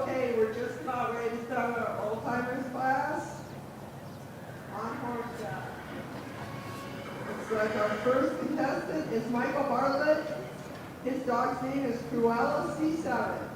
Okay, we're just about ready to start our old timers class on horseback. Looks like our first contestant is Michael Bartlett. His dog's name is Cruella C7.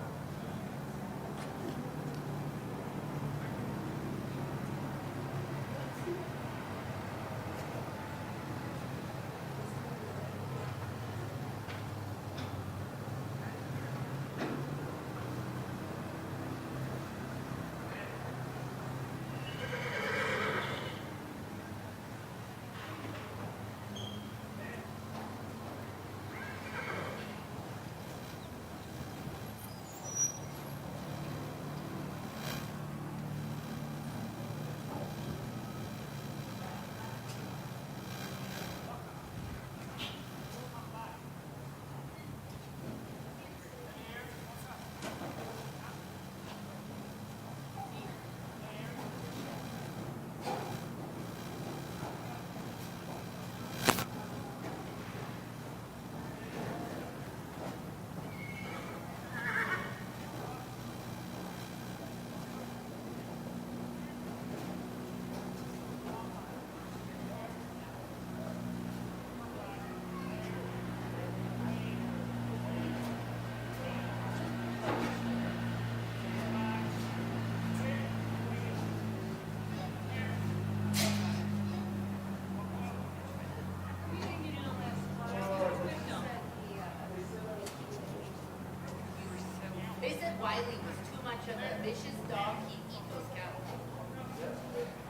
They said Wiley was too much of a vicious dog. He'd eat those cows.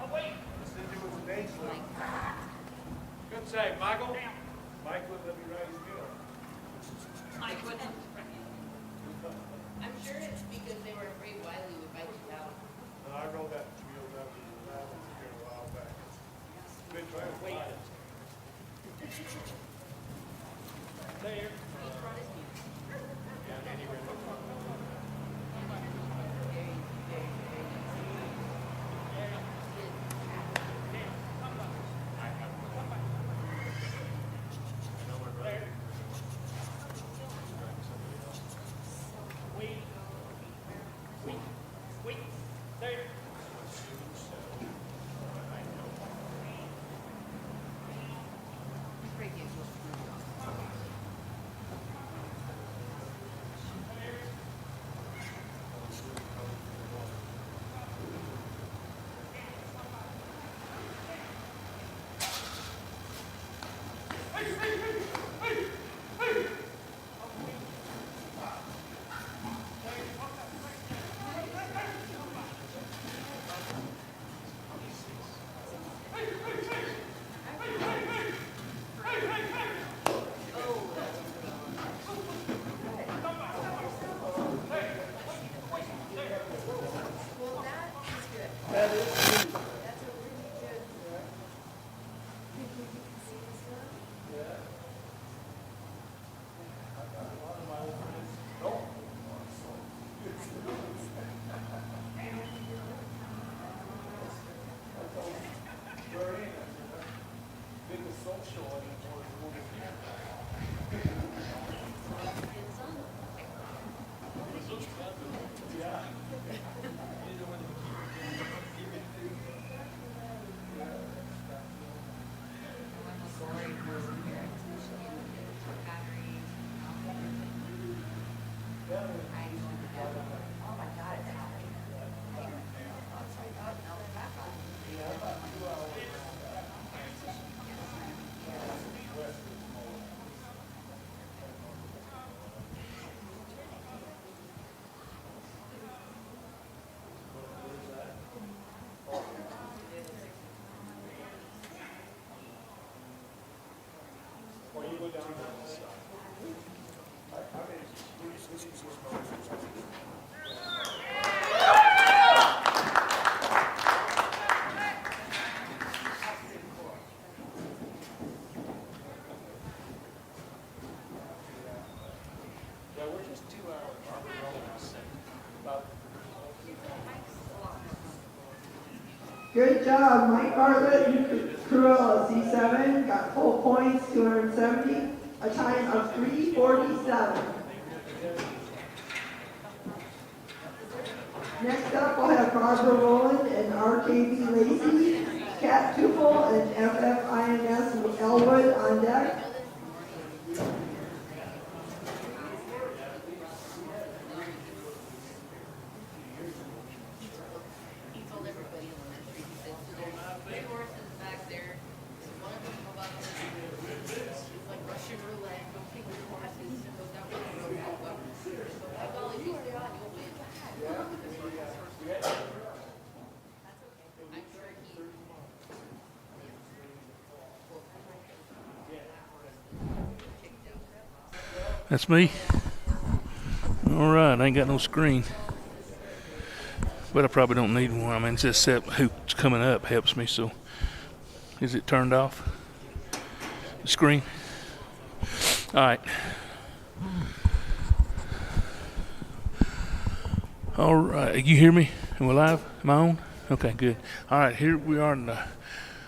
Oh, wait. Good save, Michael. Mike wouldn't let me raise good. Mike wouldn't. I'm sure it's because they were afraid Wiley would bite the cow. No, I rolled that wheel up here a while back. Good try. Wait. There. He brought his music. Yeah, Andy ran over. Well, that is good. That is That's a really good. Think you can see this one? Oh my God, it's happening. Yeah, we're just 2 hours. About good job, Mike Bartlett and Cruella C7 got full points, 270, a time of 3:47. Next up, we'll have Barbara Rowland and RKB Lacey, Kat Tupel and FFINS Elwood on deck. He told everybody in the nursery, he said, so there's three horses back there. One of them go up there. It's like Russian roulette. Don't take your horses. Go down the road. Go up. So my ball, if you stay on, you'll win. That's okay. I'm sure he. That's me. All right, I ain't got no screen, but I probably don't need one. I mean, just set who's coming up helps me. So, is it turned off? The screen. All right. All right, you hear me? Am I live? Am I on? Okay, good. All right, here we are in the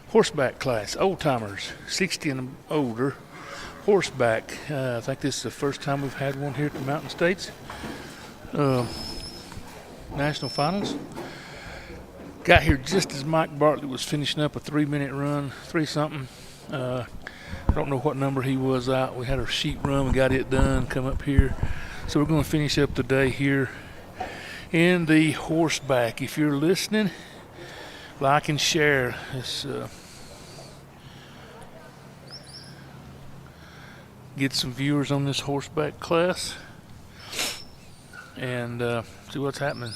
horseback class, old timers, 60 and older. Horseback. I think this is the first time we've had one here at the Mountain States National Finals. Got here just as Mike Bartlett was finishing up a 3-minute run, 3-something. I don't know what number he was out. We had our sheep run. We got it done. Come up here. So we're going to finish up the day here in the horseback. If you're listening, like and share. It's get some viewers on this horseback class and see what's happening.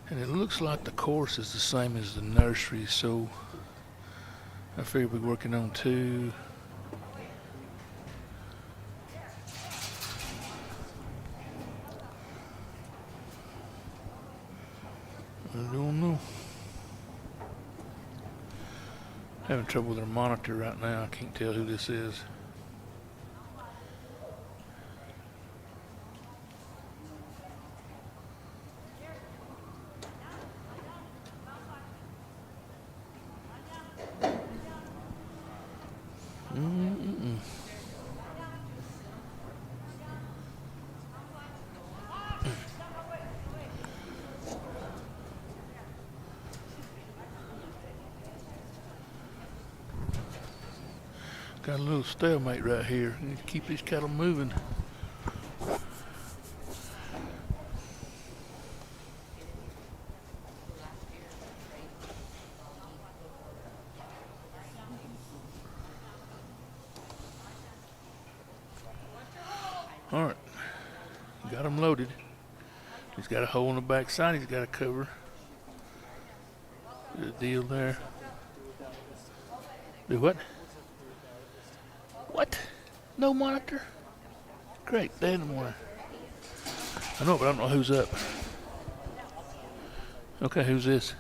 And it looks like the course is the same as the nursery, so I figure we're working on 2. I don't know. Having trouble with our monitor right now. I can't tell who this is. Got a little stalemate right here. Need to keep these cattle moving. All right, got him loaded. He's got a hole in the back side. He's got a cover. Good deal there. Do what? What? No monitor? Great day in the morning. I know, but I don't know who's up. Okay, who's this?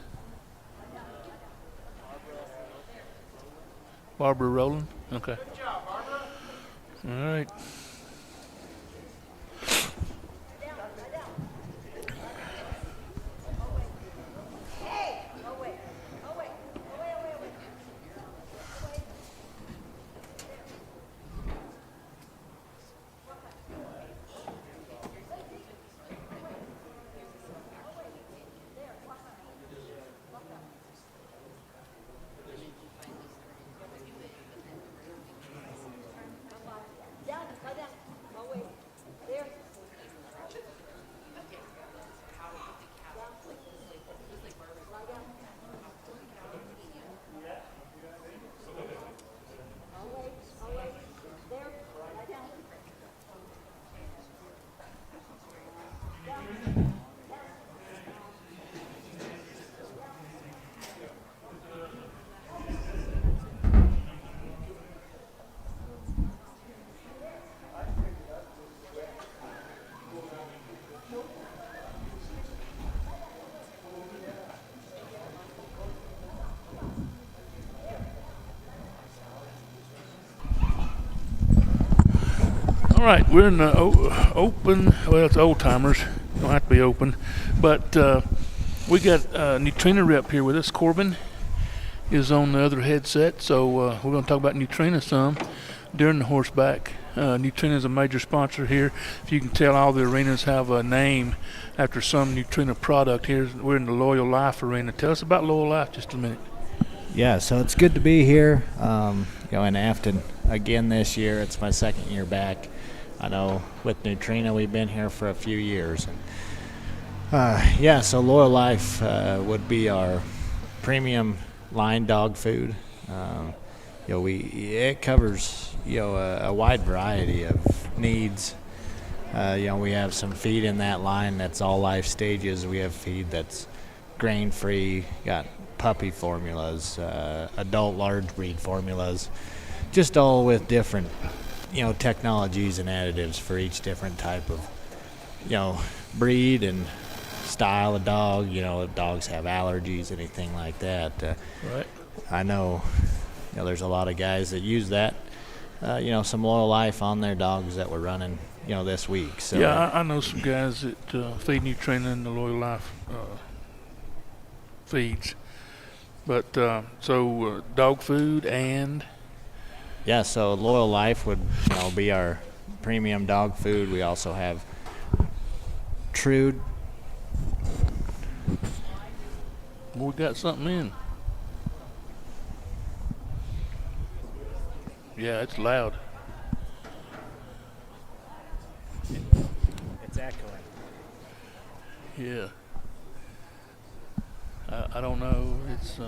Barbara Rowland? Okay. Good job, Barbara. All right. All right, we're in the open. Well, it's old timers. Don't have to be open, but we got Neutrina rep here with us. Corbin is on the other headset, so we're going to talk about Neutrina some. during the horseback. Neutrino is a major sponsor here. If you can tell, all the arenas have a name after some Neutrino product. We're in the Loyal Life arena. Tell us about Loyal Life just a minute. Yeah, so it's good to be here. In Afton again this year. It's my second year back. I know with Neutrino we've been here for a few years. So Loyal Life would be our premium line dog food. It covers a wide variety of needs. We have some feed in that line that's all life stages. We have feed that's grain free. Got puppy formulas, adult large breed formulas, just all with different technologies and additives for each different type of breed and style of dog. Dogs have allergies, anything like that. Right. I know there's a lot of guys that use that some Loyal Life on their dogs that we're running this week. So yeah, I know some guys that feed Neutrino in the Loyal Life feeds. But dog food and so Loyal Life would be our premium dog food. We also have Trude. we got something in. Yeah, it's loud. It's echoing. Yeah. I don't know. It's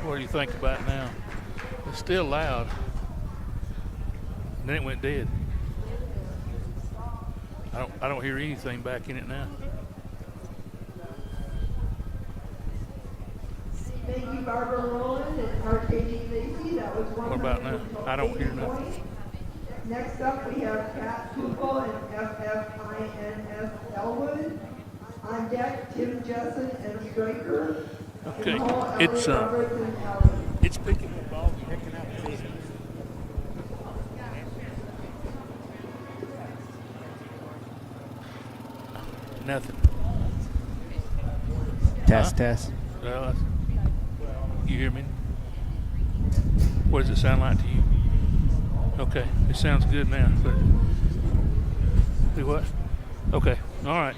what do you think about it now? It's still loud. And then it went dead. I don't hear anything back in it now. Thank you, Barbara Rowland and RKG Lacey. That was one. What about now? I don't hear nothing. Next up, we have Pat Tupel and FFINS Elwood. On deck, Tim Jessen and Striker. Okay. In the hall, It's Elliot Roberts and Elliot. it's picking up all nothing. Test. Well, you hear me? What does it sound like to you? Okay, it sounds good now. But do what? Okay, all right.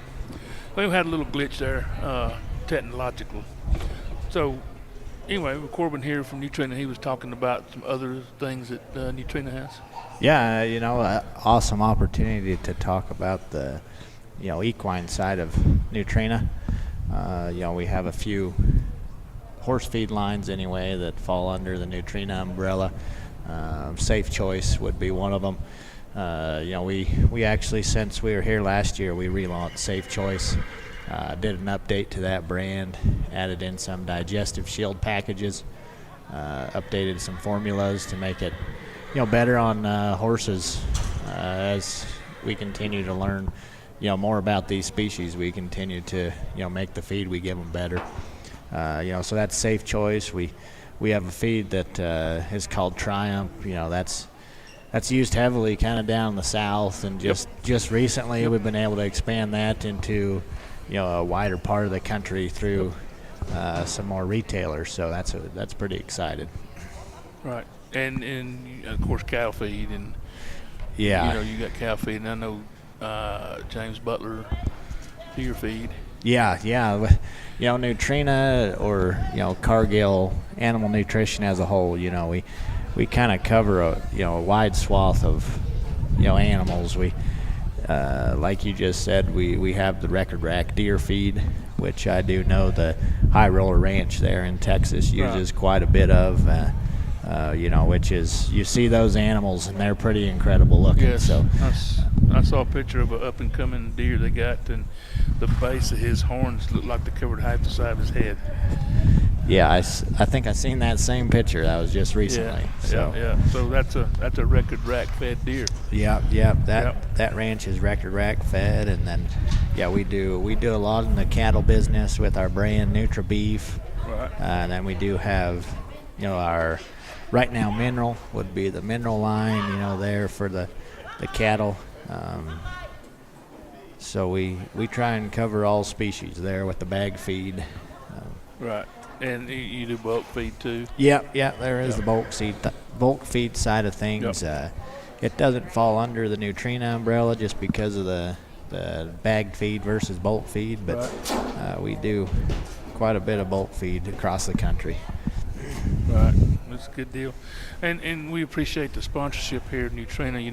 Well, we had a little glitch there, technological. So, anyway, Corbin here from Neutrino. He was talking about some other things that Neutrino has. Yeah, awesome opportunity to talk about the, equine side of Neutrino. We have a few horse feed lines anyway that fall under the Neutrino umbrella. Safe Choice would be one of them. We actually, since we were here last year, we relaunched Safe Choice. Did an update to that brand, added in some digestive shield packages, updated some formulas to make it, better on horses. As we continue to learn, more about these species, we continue to, make the feed we give them better. So that's Safe Choice. We have a feed that is called Triumph. That's used heavily kind of down in the south, and just recently we've been able to expand that into a wider part of the country through some more retailers. So that's pretty excited. Right, and of course cow feed, and you got cow feed, and I know James Butler deer feed. Yeah. Neutrino or Cargill Animal Nutrition as a whole. We kind of cover a wide swath of animals. We like you just said, we have the Record Rack deer feed, which I do know the High Roller Ranch there in Texas uses quite a bit of. Which is, you see those animals and they're pretty incredible looking. Yes, So I saw a picture of an up and coming deer they got, and the base of his horns looked like they covered half the side of his head. Yeah, I think I seen that same picture. That was just recently. So. Yeah. So that's a record rack fed deer. Yep. That ranch is record rack fed, and then we do a lot in the cattle business with our brand Nutra Beef. Right. And then we do have, our right now mineral would be the mineral line, there for the cattle. So we try and cover all species there with the bag feed. Right. And you do bulk feed too? Yeah, there is the bulk feed side of things. Yep. It doesn't fall under the Nutrena umbrella just because of the bag feed versus bulk feed, but we do quite a bit of bulk feed across the country. Right, that's a good deal. And we appreciate the sponsorship here at Nutrena.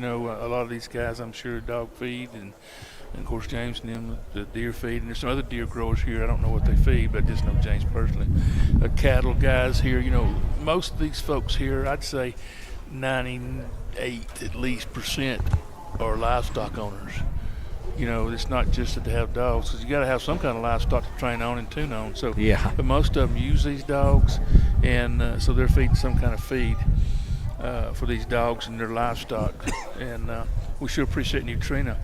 A lot of these guys, I'm sure, dog feed, and of course James and them, the deer feed, and there's some other deer growers here. I don't know what they feed, but I just know James personally. Cattle guys here, most of these folks here, I'd say 98 at least % are livestock owners. It's not just that they have dogs, because you got to have some kind of livestock to train on and tune on. So, but most of them use these dogs, and so they're feeding some kind of feed for these dogs and their livestock. And we sure appreciate Nutrena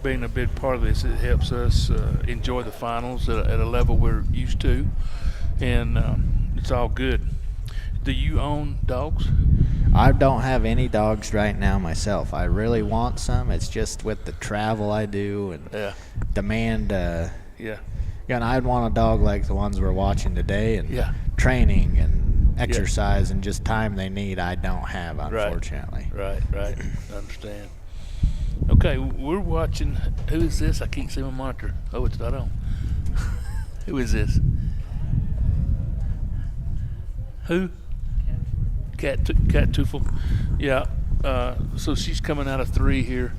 being a big part of this. It helps us enjoy the finals at a level we're used to, and it's all good. Do you own dogs? I don't have any dogs right now myself. I really want some. It's just with the travel I do and demand. And I'd want a dog like the ones we're watching today, and training and exercise and just time they need. I don't have, unfortunately. Right. I understand. Okay, we're watching. Who is this? I can't see my monitor. Oh, it's not on. Who is this? Who? Cat Tufel. Yeah. So she's coming out of 3 here,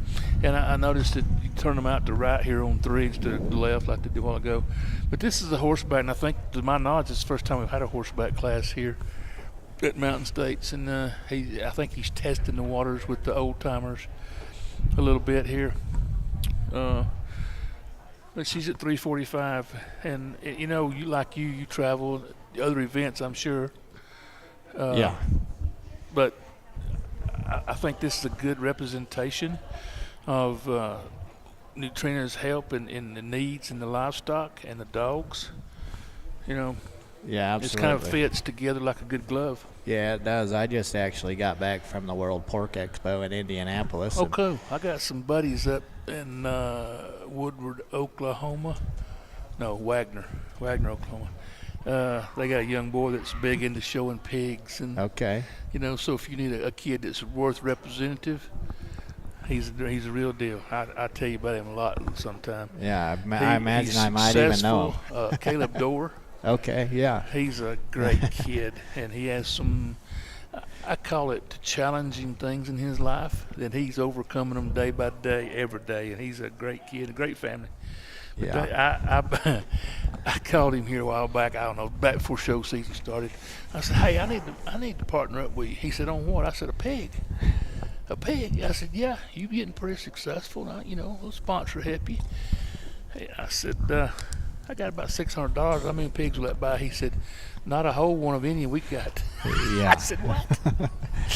and I noticed that you turn them out to right here on 3 instead of the left like they did a while ago. But this is a horseback, and I think, to my knowledge, it's the first time we've had a horseback class here at Mountain States, and I think he's testing the waters with the old timers a little bit here. But she's at 345, and you travel other events, I'm sure. But I think this is a good representation of Nutrena's help in the needs and the livestock and the dogs. Yeah, absolutely. It kind of fits together like a good glove. Yeah, it does. I just actually got back from the World Pork Expo in Indianapolis. Oh, cool. I got some buddies up in Woodward, Oklahoma. No, Wagner, Oklahoma. They got a young boy that's big into showing pigs, and so if you need a kid that's worth representative, he's a real deal. I tell you about him a lot sometime. Yeah, I imagine I might even know him. Caleb Dorr. Okay, yeah. He's a great kid, and he has some, I call it challenging things in his life, that he's overcoming them day by day, every day, and he's a great kid, a great family. But I called him here a while back, I don't know, back before show season started. I said, hey, I need to partner up with you. He said, on what? I said, a pig. A pig? I said, yeah, you getting pretty successful now, we'll sponsor help you. I said, I got about $600. How many pigs will that buy? He said, not a whole one of any we got. Yeah. I said, what?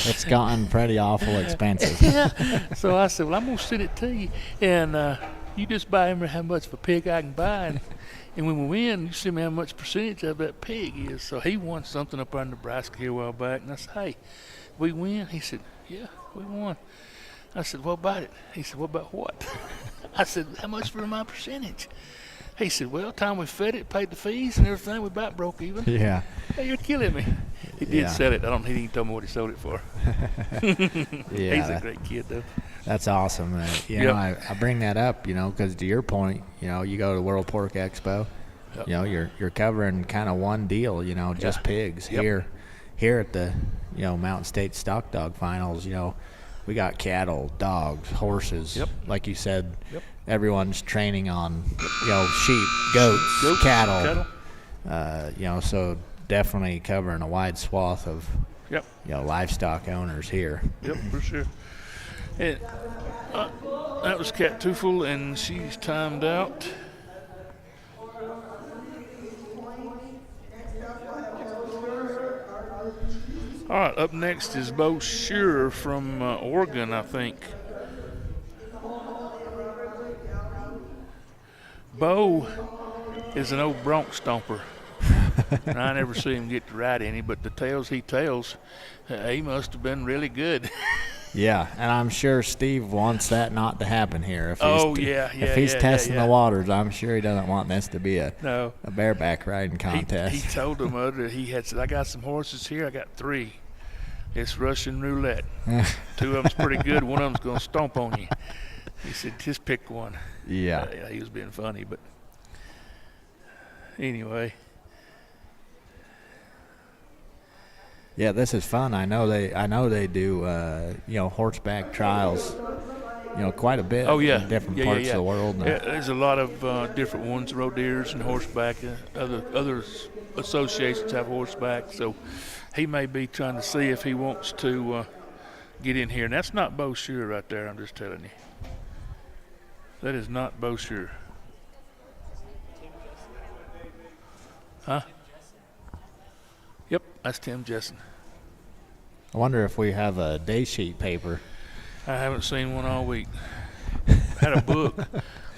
It's gotten pretty awful expensive. Yeah. So I said, well, I'm going to send it to you. And you just buy him how much of a pig I can buy. And when we win, you send me how much percentage of that pig is. So he won something up in Nebraska here a while back. And I said, hey, we win? He said, yeah, we won. I said, what about it? He said, what about what? I said, how much for my percentage? He said, well, time we fed it, paid the fees and everything, we about broke even. Yeah. Hey, you're killing me. He did sell it. He didn't tell me what he sold it for. Yeah. He's a great kid, though. That's awesome. I bring that up, because to your point, you go to the World Pork Expo, you're covering kind of one deal, just pigs. Yep. Here at the, Mountain State Stock Dog Finals, we got cattle, dogs, horses. Yep. Like you said, Yep. Everyone's training on, sheep, goats, cattle. So definitely covering a wide swath of, livestock owners here. Yep, for sure. And that was Cat Tufel, and she's timed out. Next up, we'll have All right, up next is Bo Shearer from Oregon, I think. Bo is an old bronc stomper. And I never see him get to ride any, but the tales he tells, he must have been really good. Yeah, and I'm sure Steve wants that not to happen here. If If he's testing the waters, I'm sure he doesn't want this to be a bareback riding contest. He told them that he had said, I got some horses here. I got 3. It's Russian roulette. 2 of them's pretty good. One of them's going to stomp on you. He said, just pick one. Yeah. He was being funny, but anyway. Yeah, this is fun. I know they do horseback trials, quite a bit. Oh yeah, in different parts of the world. Yeah, there's a lot of different ones, rodeers and horseback. Other associations have horseback, so he may be trying to see if he wants to get in here. And that's not Bo Shearer right there. I'm just telling you, that is not Bo Shearer. Huh? Yep, that's Tim Jessen. I wonder if we have a day sheet paper. I haven't seen one all week. Had a book,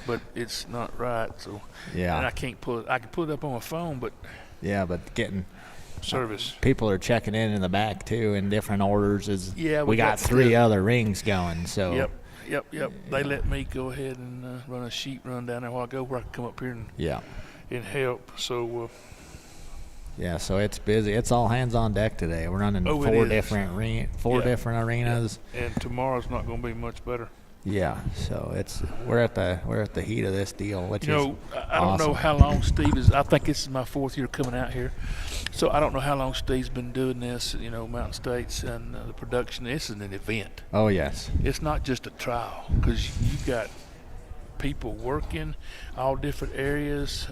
but it's not right. So Yeah. and I can't pull it. I can pull it up on my phone, but Yeah, but getting service. people are checking in the back too in different orders. Yeah, we got 3 other rings going. So Yep. They let me go ahead and run a sheet run down there while I go, where I can come up here and help. So. Yeah, so it's busy. It's all hands on deck today. We're running Oh, it 4 is. different arenas. And tomorrow's not going to be much better. Yeah, so we're at the heat of this deal, which I is don't awesome. know how long Steve is. I think this is my 4th year coming out here, so I don't know how long Steve's been doing this. Mountain States and the production. This is an event. Oh yes. It's not just a trial, because you've got people working all different areas.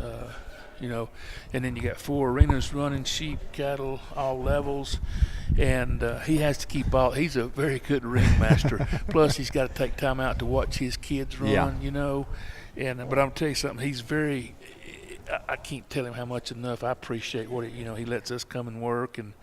And then you got 4 arenas running, sheep, cattle, all levels, and he has to keep all. He's a very good ringmaster. Plus, he's got to take time out to watch his kids run. Yeah. But I'm gonna tell you something. He's very. I can't tell him how much enough I appreciate what he lets us come and work, and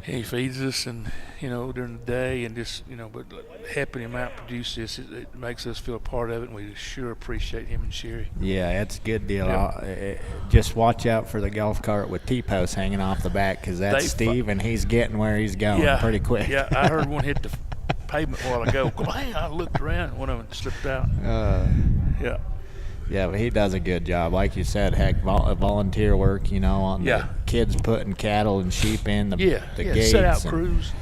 he feeds us, and during the day, and just but helping him out produce this, it makes us feel a part of it, and we sure appreciate him and Sherry. Yeah, it's a good deal. Yeah. Just watch out for the golf cart with T-posts hanging off the back, because that's Steve, and he's getting where he's going pretty quick. Yeah, I heard one hit the pavement a while ago. Bang! I looked around, and one of them slipped out. Yeah. Yeah, but he does a good job. Like you said, volunteer work, on the kids putting cattle and sheep in the gates. Set out crews.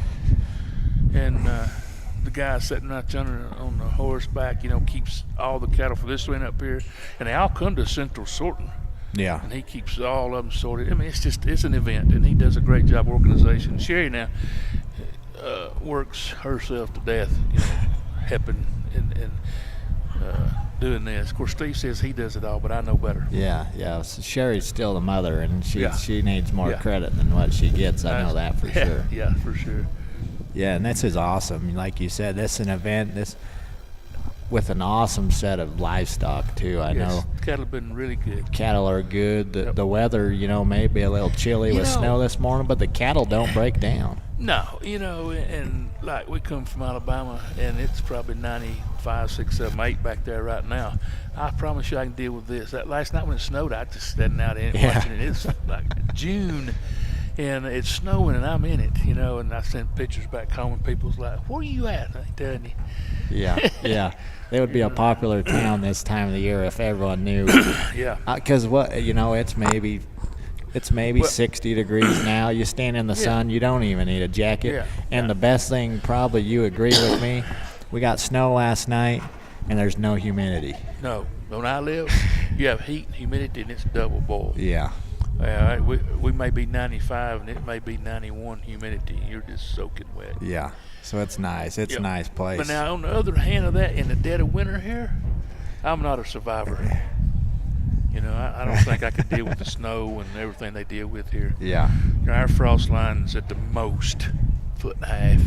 And the guy sitting right yonder on the horseback, keeps all the cattle for this one up here. And they all come to Central Sorting. Yeah. And he keeps all of them sorted. I mean, it's an event, and he does a great job organization. Sherry now works herself to death, helping and doing this. Of course, Steve says he does it all, but I know better. Yeah. So Sherry's still the mother, and she needs more credit than what she gets. I know that for sure. Yeah, for sure. Yeah, and this is awesome. Like you said, this is an event. This with an awesome set of livestock too. I know cattle have been really good. Cattle are good. The weather, may be a little chilly with snow this morning, but the cattle don't break down. No, and like we come from Alabama, and it's probably 95, 6, 7, 8 back there right now. I promise you I can deal with this. That last night when it snowed, I just sitting out in it watching it. It's like June, and it's snowing, and I'm in it, and I sent pictures back home, and people's like, where are you at? I ain't telling you. Yeah. It would be a popular town this time of the year if everyone knew. Yeah. Because it's maybe 60 degrees now. You stand in the sun, you don't even need a jacket. Yeah. And the best thing, probably you agree with me, we got snow last night, and there's no humidity. No. When I live, you have heat and humidity, and it's double boil. Yeah. We may be 95, and it may be 91 humidity. You're just soaking wet. Yeah. So it's nice. It's a nice place. But now, on the other hand of that, in the dead of winter here, I'm not a survivor. I don't think I could deal with the snow and everything they deal with here. Yeah. Our frost line's at the most 1.5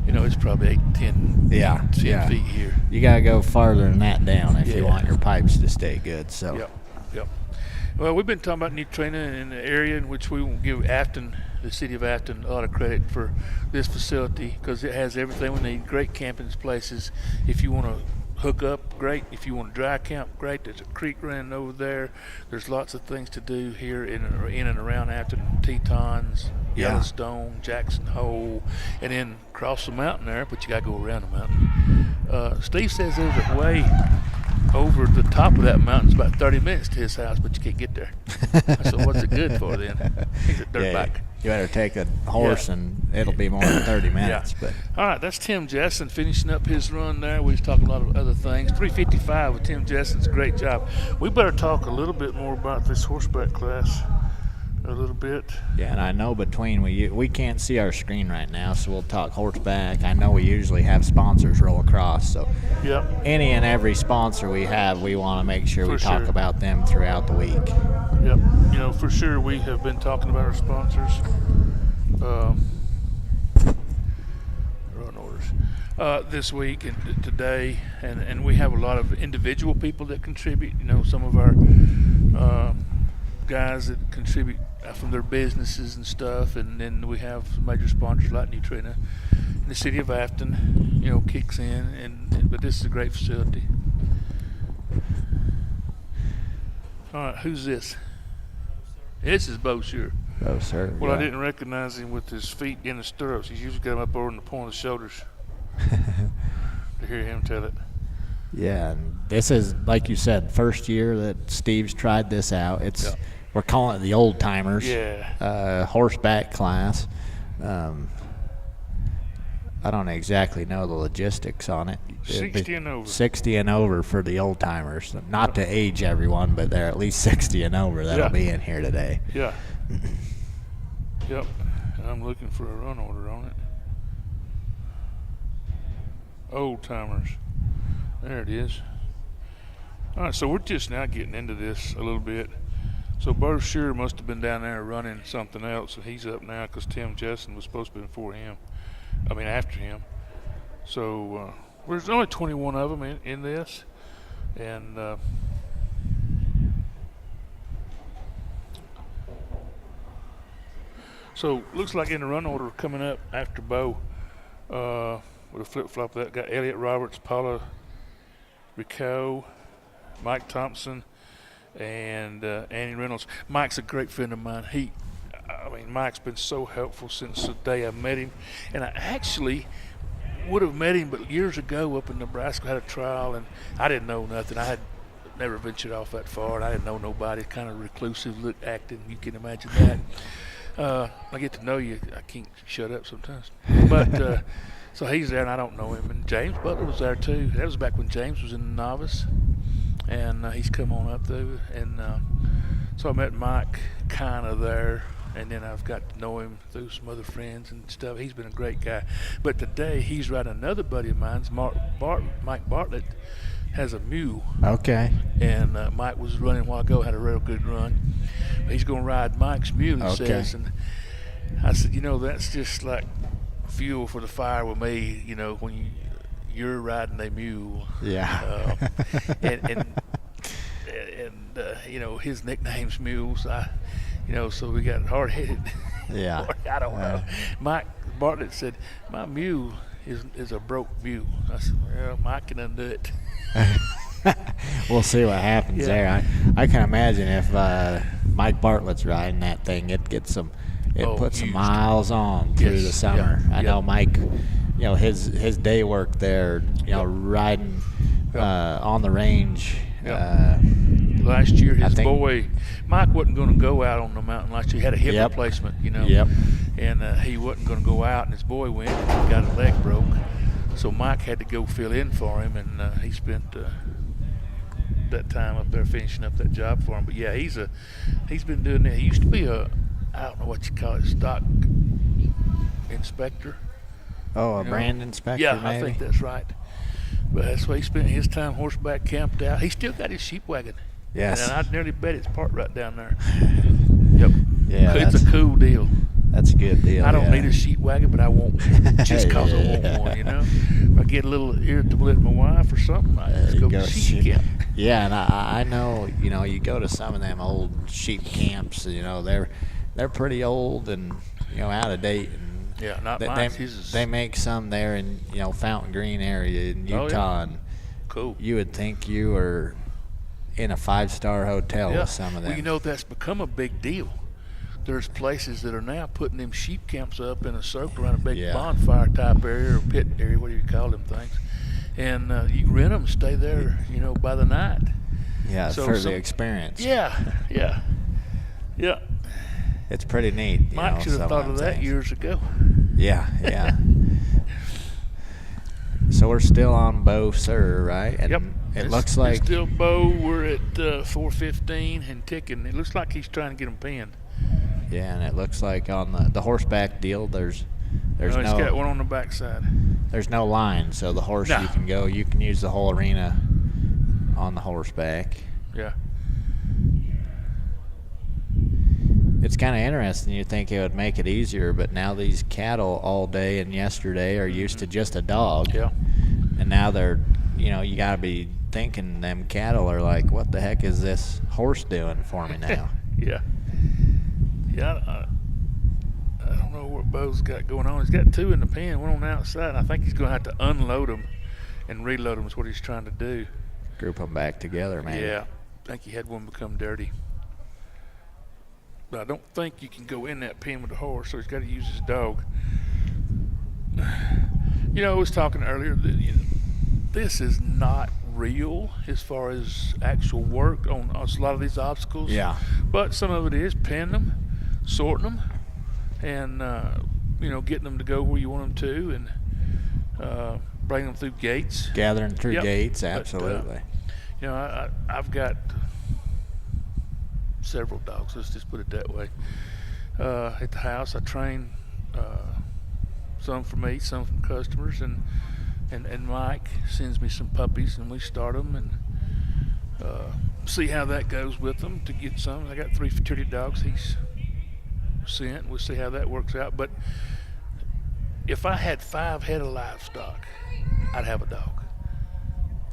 feet. It's probably 8, 10, 10 feet here. You got to go farther than that down if you want your pipes to stay good. So. Yep. Well, we've been talking about new training in the area in which we will give Afton, the city of Afton, a lot of credit for this facility because it has everything we need. Great camping places. If you want to hook up, great. If you want to dry camp, great. There's a creek running over there. There's lots of things to do here in and around Afton. Tetons, Yeah. Yellowstone, Jackson Hole, and then cross the mountain there, but you got to go around the mountain. Steve says there's a way over the top of that mountain. It's about 30 minutes to his house, but you can't get there. I said, what's it good for then? He's a dirt Yeah, bike. you better take a horse and it'll be more than 30 minutes. But All right, that's Tim Jessen finishing up his run there. We was talking a lot of other things. 3:55 with Tim Jessen's a great job. We better talk a little bit more about this horseback class a little bit. yeah, and I know between we can't see our screen right now, so we'll talk horseback. I know we usually have sponsors roll across, so Yep, any and every sponsor we have, we want to make sure we For talk sure. about them throughout the week. yep. You know, for sure we have been talking about our sponsors. Run orders. This week and today, and we have a lot of individual people that contribute. You know, some of our guys that contribute from their businesses and stuff, and then we have some major sponsors like Nutrena. And the city of Afton, you know, kicks in, but this is a great facility. All right, who's this? This is Bo Sure. Oh, sir. Well, yeah. I didn't recognize him with his feet in the stirrups. He's usually got him up over in the point of the shoulders to hear him tell it. Yeah, and this is, like you said, first year that Steve's tried this out. It's Yeah. We're calling it the old timers. Yeah. Horseback class. I don't exactly know the logistics on it. 60 and over. 60 and over for the old timers. Not to age everyone, but they're at least 60 and over that'll Yeah. be in here today. Yeah. Yep. And I'm looking for a run order on it. Old timers. There it is. All right, so we're just now getting into this a little bit. So Bo Sure must have been down there running something else, and he's up now because Tim Jessen was supposed to be before him. I mean, after him. So there's only 21 of them in this, and so looks like in the run order coming up after Bo with a flip-flop that got Elliot Roberts, Paula Rico, Mike Thompson, and Annie Reynolds. Mike's a great friend of mine. Mike's been so helpful since the day I met him, and I actually would have met him, but years ago up in Nebraska, I had a trial, and I didn't know nothing. I had never ventured off that far, and I didn't know nobody. Kind of reclusive, look, acting. You can imagine that. I get to know you. I can't shut up sometimes. But so he's there, and I don't know him. And James Butler was there too. That was back when James was in the novice, and he's come on up though. And so I met Mike kind of there. And then I've got to know him through some other friends and stuff. He's been a great guy. But today he's riding another buddy of mine's, Mike Bartlett, has a mule. Okay. And Mike was running a while ago, had a real good run. He's going to ride Mike's mule, he Okay. says. And I said, you know, that's just like fuel for the fire with me, you know, when you're riding a mule. Yeah. And you know, his nickname's Mules. So we got hard-headed. Yeah. I don't know. Mike Bartlett said, my mule is a broke mule. I said, well, Mike can undo it. We'll see what happens Yeah. there. I can imagine if Mike Bartlett's riding that thing, it puts some used. miles on through Yes. the summer. Yeah. I know Mike, his day work there, riding on the range. Last year, his think- boy, Mike wasn't going to go out on the mountain last year. He had a hip Yep. replacement, Yep. And he wasn't going to go out, and his boy went and got a leg broke. So Mike had to go fill in for him, and he spent that time up there finishing up that job for him. But yeah, he's been doing that. He used to be I don't know what you call it, stock inspector. Oh, a You know? brand inspector, Yeah, maybe? I think that's right. But that's why he spent his time horseback camped out. He still got his sheep wagon. Yes. And I nearly bet it's parked right down there. Yep. Yeah, It's that's a cool deal. That's a good deal. I don't yeah. need a sheep wagon, but I want one just because I Yeah. want one, you know? If I get a little irritable at my wife or something, I just You go go sheep shoot. camp. Yeah, and I know, you go to some of them old sheep camps, they're pretty old and, out of date. And Yeah, not they, mine. they, His is they make some there in, Fountain Green area in Oh, yeah. Utah, and cool. you would think you were in a 5-star hotel Yeah. with some of them. Well, that's become a big deal. There's places that are now putting them sheep camps up in a circle around a big Yeah. bonfire type area or pit area, whatever you call them things. And you can rent them, stay there, by the night. Yeah, So for some- the experience. Yeah. It's pretty neat. Mike should some have thought them of that things. years ago. Yeah. So we're still on Bo Sur, right? And Yep. it It's- looks like it's still Bo. We're at 4:15 and ticking. It looks like he's trying to get them pinned. yeah, and it looks like on the horseback deal, there's He's got one on the backside. there's no line, so the horse No. you can use the whole arena on the horseback. Yeah. It's kind of interesting. You think it would make it easier, but now these cattle all day and yesterday are used to just a dog. Yeah. And now they're, you got to be thinking them cattle are like, what the heck is this horse doing for me now? Yeah. Yeah. I don't know what Bo's got going on. He's got two in the pen, one on the outside. I think he's going to have to unload them and reload them is what he's trying to do. Group them back together, man. Yeah. I think he had one become dirty. But I don't think you can go in that pen with the horse, so he's got to use his dog. I was talking earlier that this is not real as far as actual work on a lot of these obstacles. Yeah. But some of it is penning them, sorting them, and getting them to go where you want them to, and bringing them through gates. Gathering through Yep. gates, But, absolutely. I've got several dogs, let's just put it that way. At the house, I train some for me, some from customers, and Mike sends me some puppies, and we start them and see how that goes with them to get some. I got 3 fertility dogs he's sent. We'll see how that works out. But if I had 5 head of livestock, I'd have a dog.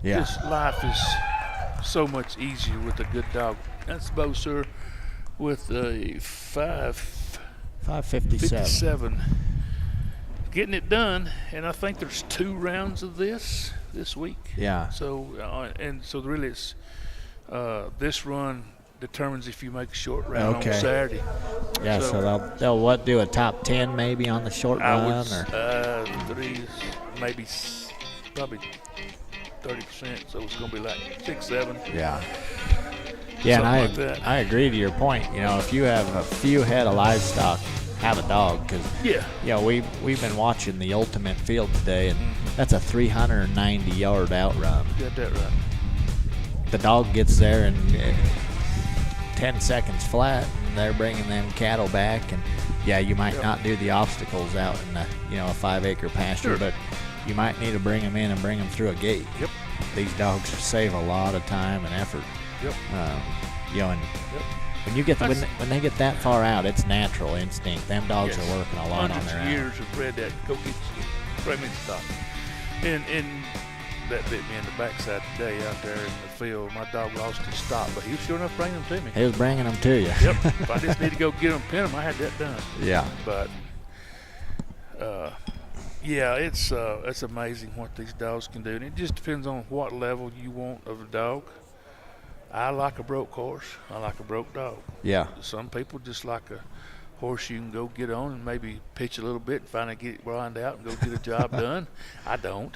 Yeah. This life is so much easier with a good dog. That's Bo Sur with a 557. 557. Getting it done, and I think there's 2 rounds of this week. Yeah. So so really it's this run determines if you make a short round Okay. on Saturday. Yeah, so they'll do a top 10 maybe on the short I run, would or 3, maybe probably 30%. So it's gonna be like 6, 7. yeah. Yeah, Something like and that. I agree to your point. If you have a few head of livestock, have a dog, because Yeah. we've been watching the Ultimate Field today, and that's a 390-yard outrun. Got that right. The dog gets there in 10 seconds flat, and they're bringing them cattle back. And yeah, you might not do the obstacles out in a 5-acre pasture, Sure. but you might need to bring them in and bring them through a gate. Yep. These dogs save a lot of time and effort. Yep. And Yep. when you get That's- when they get that far out, it's natural instinct. Them dogs Yes. are working a lot on Hundreds their of own. years have bred that. Go get bring me stop. And that bit me in the backside today out there in the field. My dog lost his stop, but he was sure enough bringing them to me. He was bringing them to you. Yep. If I just need to go get them, pin them, I had that done. Yeah. But yeah, it's amazing what these dogs can do, and it just depends on what level you want of a dog. I like a broke horse. I like a broke dog. Yeah. Some people just like a horse you can go get on and maybe pitch a little bit and finally get it lined out and go get a job done. I don't.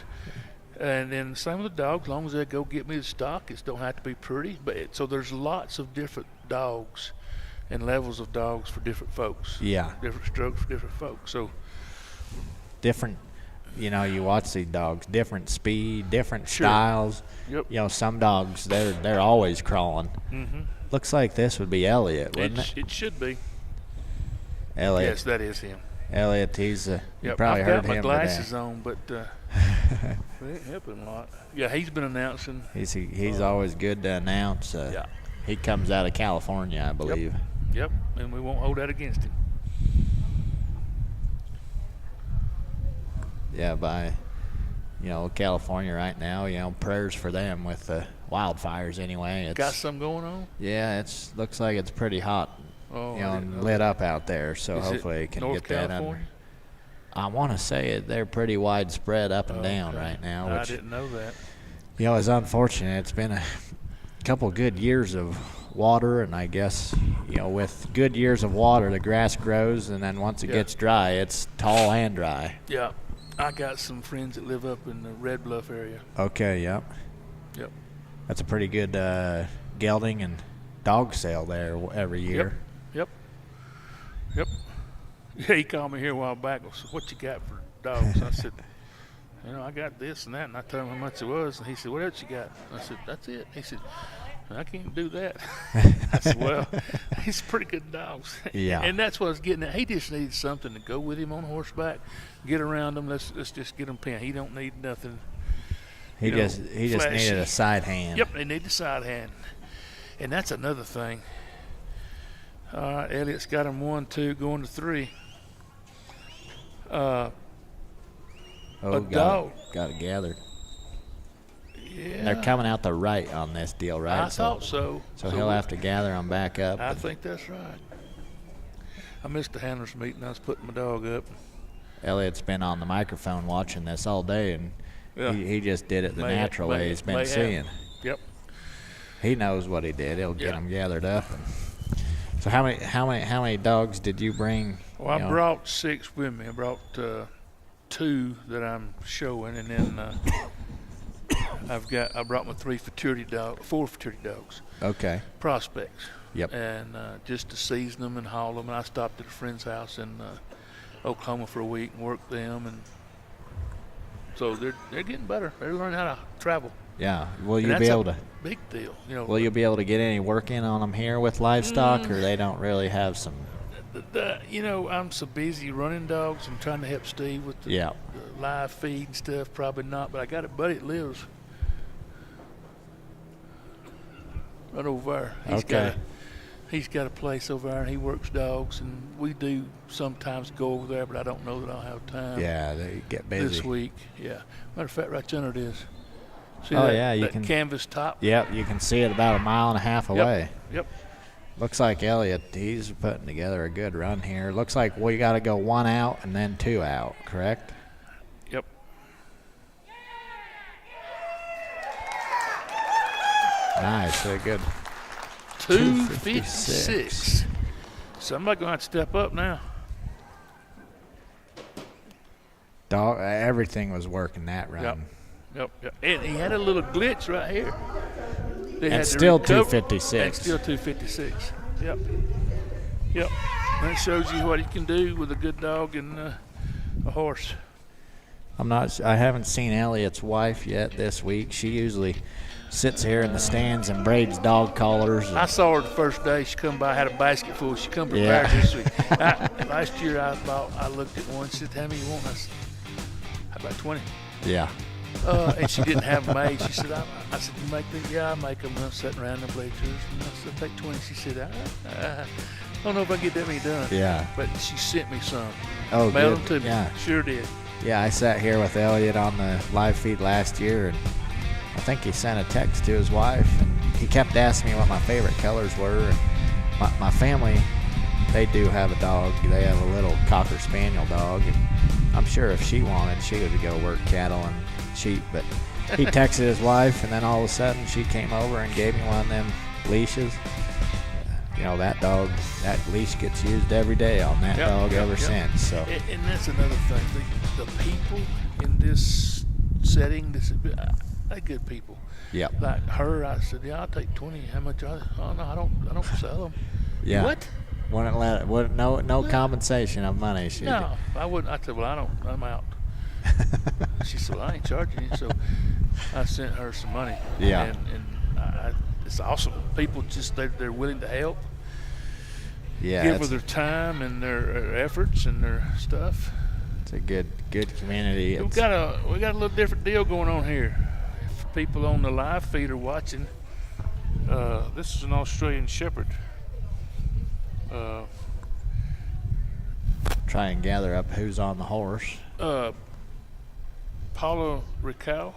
And then some of the dogs, as long as they go get me the stock, it don't have to be pretty. But so there's lots of different dogs and levels of dogs for different folks. Yeah. Different strokes for different folks. So Different. You watch these dogs, different speed, different Sure. styles. Yep. Some dogs they're always crawling. Mhm. Looks like this would be Elliot, wouldn't it? It should be. Elliot. Yes, that is him. Elliot, he's you Yep. probably I've heard got my him glasses today. on, but it ain't helping a lot. Yeah, he's been announcing. He's always good to announce. Yeah. He comes out of California, I believe. Yep, and we won't hold that against him. Yeah, by California right now. Prayers for them with wildfires anyway. It's, Got some going on? yeah, looks like it's pretty hot, Oh, you know, I didn't and know lit that. up out there. So Is it hopefully it can North get that California? under. I want to say they're pretty widespread up and down Okay. right now, I which didn't know that. you know is unfortunate. It's been a couple good years of water, and I guess you know with good years of water, the grass grows, and then once it Yeah. gets dry, it's tall and dry. Yeah, I got some friends that live up in the Red Bluff area. Okay, yep. Yep. That's a pretty good gelding and dog sale there every year. Yep. Yeah, he called me here a while back. I said, "What you got for dogs?" I said, "You know, I got this and that," and I told him how much it was. And he said, "What else you got?" I said, "That's it." He said, "I can't do that." I said, "Well, he's pretty good dogs." Yeah. And that's what I was getting at. He just needs something to go with him on horseback, get around him. Let's just get him pinned. He don't need nothing. He you know, just needed flashy. a side hand. Yep, they need the side hand. And that's another thing. All right, Elliot's got him 1, 2, going to 3. Oh, a dog. Got it gathered. Yeah. They're coming out the right on this deal, right? I thought so. So he'll have to gather them back up. I think that's right. I missed the handlers meeting. I was putting my dog up. Elliot's been on the microphone watching this all day, and Yeah. he just did it the May- natural may- way he's been may have. seeing. Yep. He knows what he did. He'll get Yeah. them gathered up. So how many dogs did you bring? Well, I you know? brought 6 with me. I brought 2 that I'm showing, and then I brought my 4 futurity dogs, Okay. prospects. Yep. And just to season them and haul them. And I stopped at a friend's house in Oklahoma for a week and worked them, and so they're getting better. They're learning how to travel. Yeah. Will And you that's be a able to? big deal, you know. Will you be able to get any work in on them here with livestock, or they don't really have some? You know, I'm so busy running dogs and trying to help Steve with the, Yeah. the live feed and stuff. Probably not, but I got a buddy that lives right over there. Okay. He's got a place over there, and he works dogs, and we do sometimes go over there, but I don't know that I'll have time. Yeah, they get busy. This week, yeah. Matter of fact, right yonder it is. See Oh, that, yeah, you that can- canvas top? Yep, you can see it about 1.5 miles away. Yep. Looks like Elliot, he's putting together a good run here. Looks like we got to go 1 out and then 2 out, correct? Yep. Nice, very good. 256. Somebody gonna have to step up now. Dog, everything was working that run. Yep. And he had a little glitch right here. They And had to still recover- 256. And still 256. Yep. That shows you what you can do with a good dog and a horse. I haven't seen Elliot's wife yet this week. She usually sits here in the stands and braids dog collars. I saw her the first day. She come by, had a basket full. She come prepared Yeah. this week. Last year I looked at one. She said, "How many you want?" I said, "How about 20?" Yeah. And she didn't have them made. She said, I said, "You make them?" "Yeah, I make them." I'm sitting around the bleachers. And I said, "Take 20." She said, I don't know if I get that many done. Yeah. But she sent me some. Oh, Mailed good. them to me. Yeah. Sure did. Yeah, I sat here with Elliot on the live feed last year, and I think he sent a text to his wife, and he kept asking me what my favorite colors were. And my family, they do have a dog. They have a little Cocker Spaniel dog, and I'm sure if she wanted, she would go work cattle and sheep. But he texted his wife, and then all of a sudden she came over and gave me one of them leashes. You know, that leash gets used every day on that dog ever since. So. And that's another thing. The people in this setting, they're good people. Yep. Like her, I said, "Yeah, I'll take 20. How much are they?" "Oh no, I don't sell them." Yeah. What? No compensation of money. No, I wouldn't. I said, "Well, I'm out." She said, "Well, I ain't charging you." So I sent her some money. Yeah. And it's awesome. People just they're willing to help. Yeah, Give her their time and their efforts and their stuff. it's a good community. We got a little different deal going on here. If people on the live feed are watching, this is an Australian Shepherd. Try and gather up who's on the horse. Paula Ricau.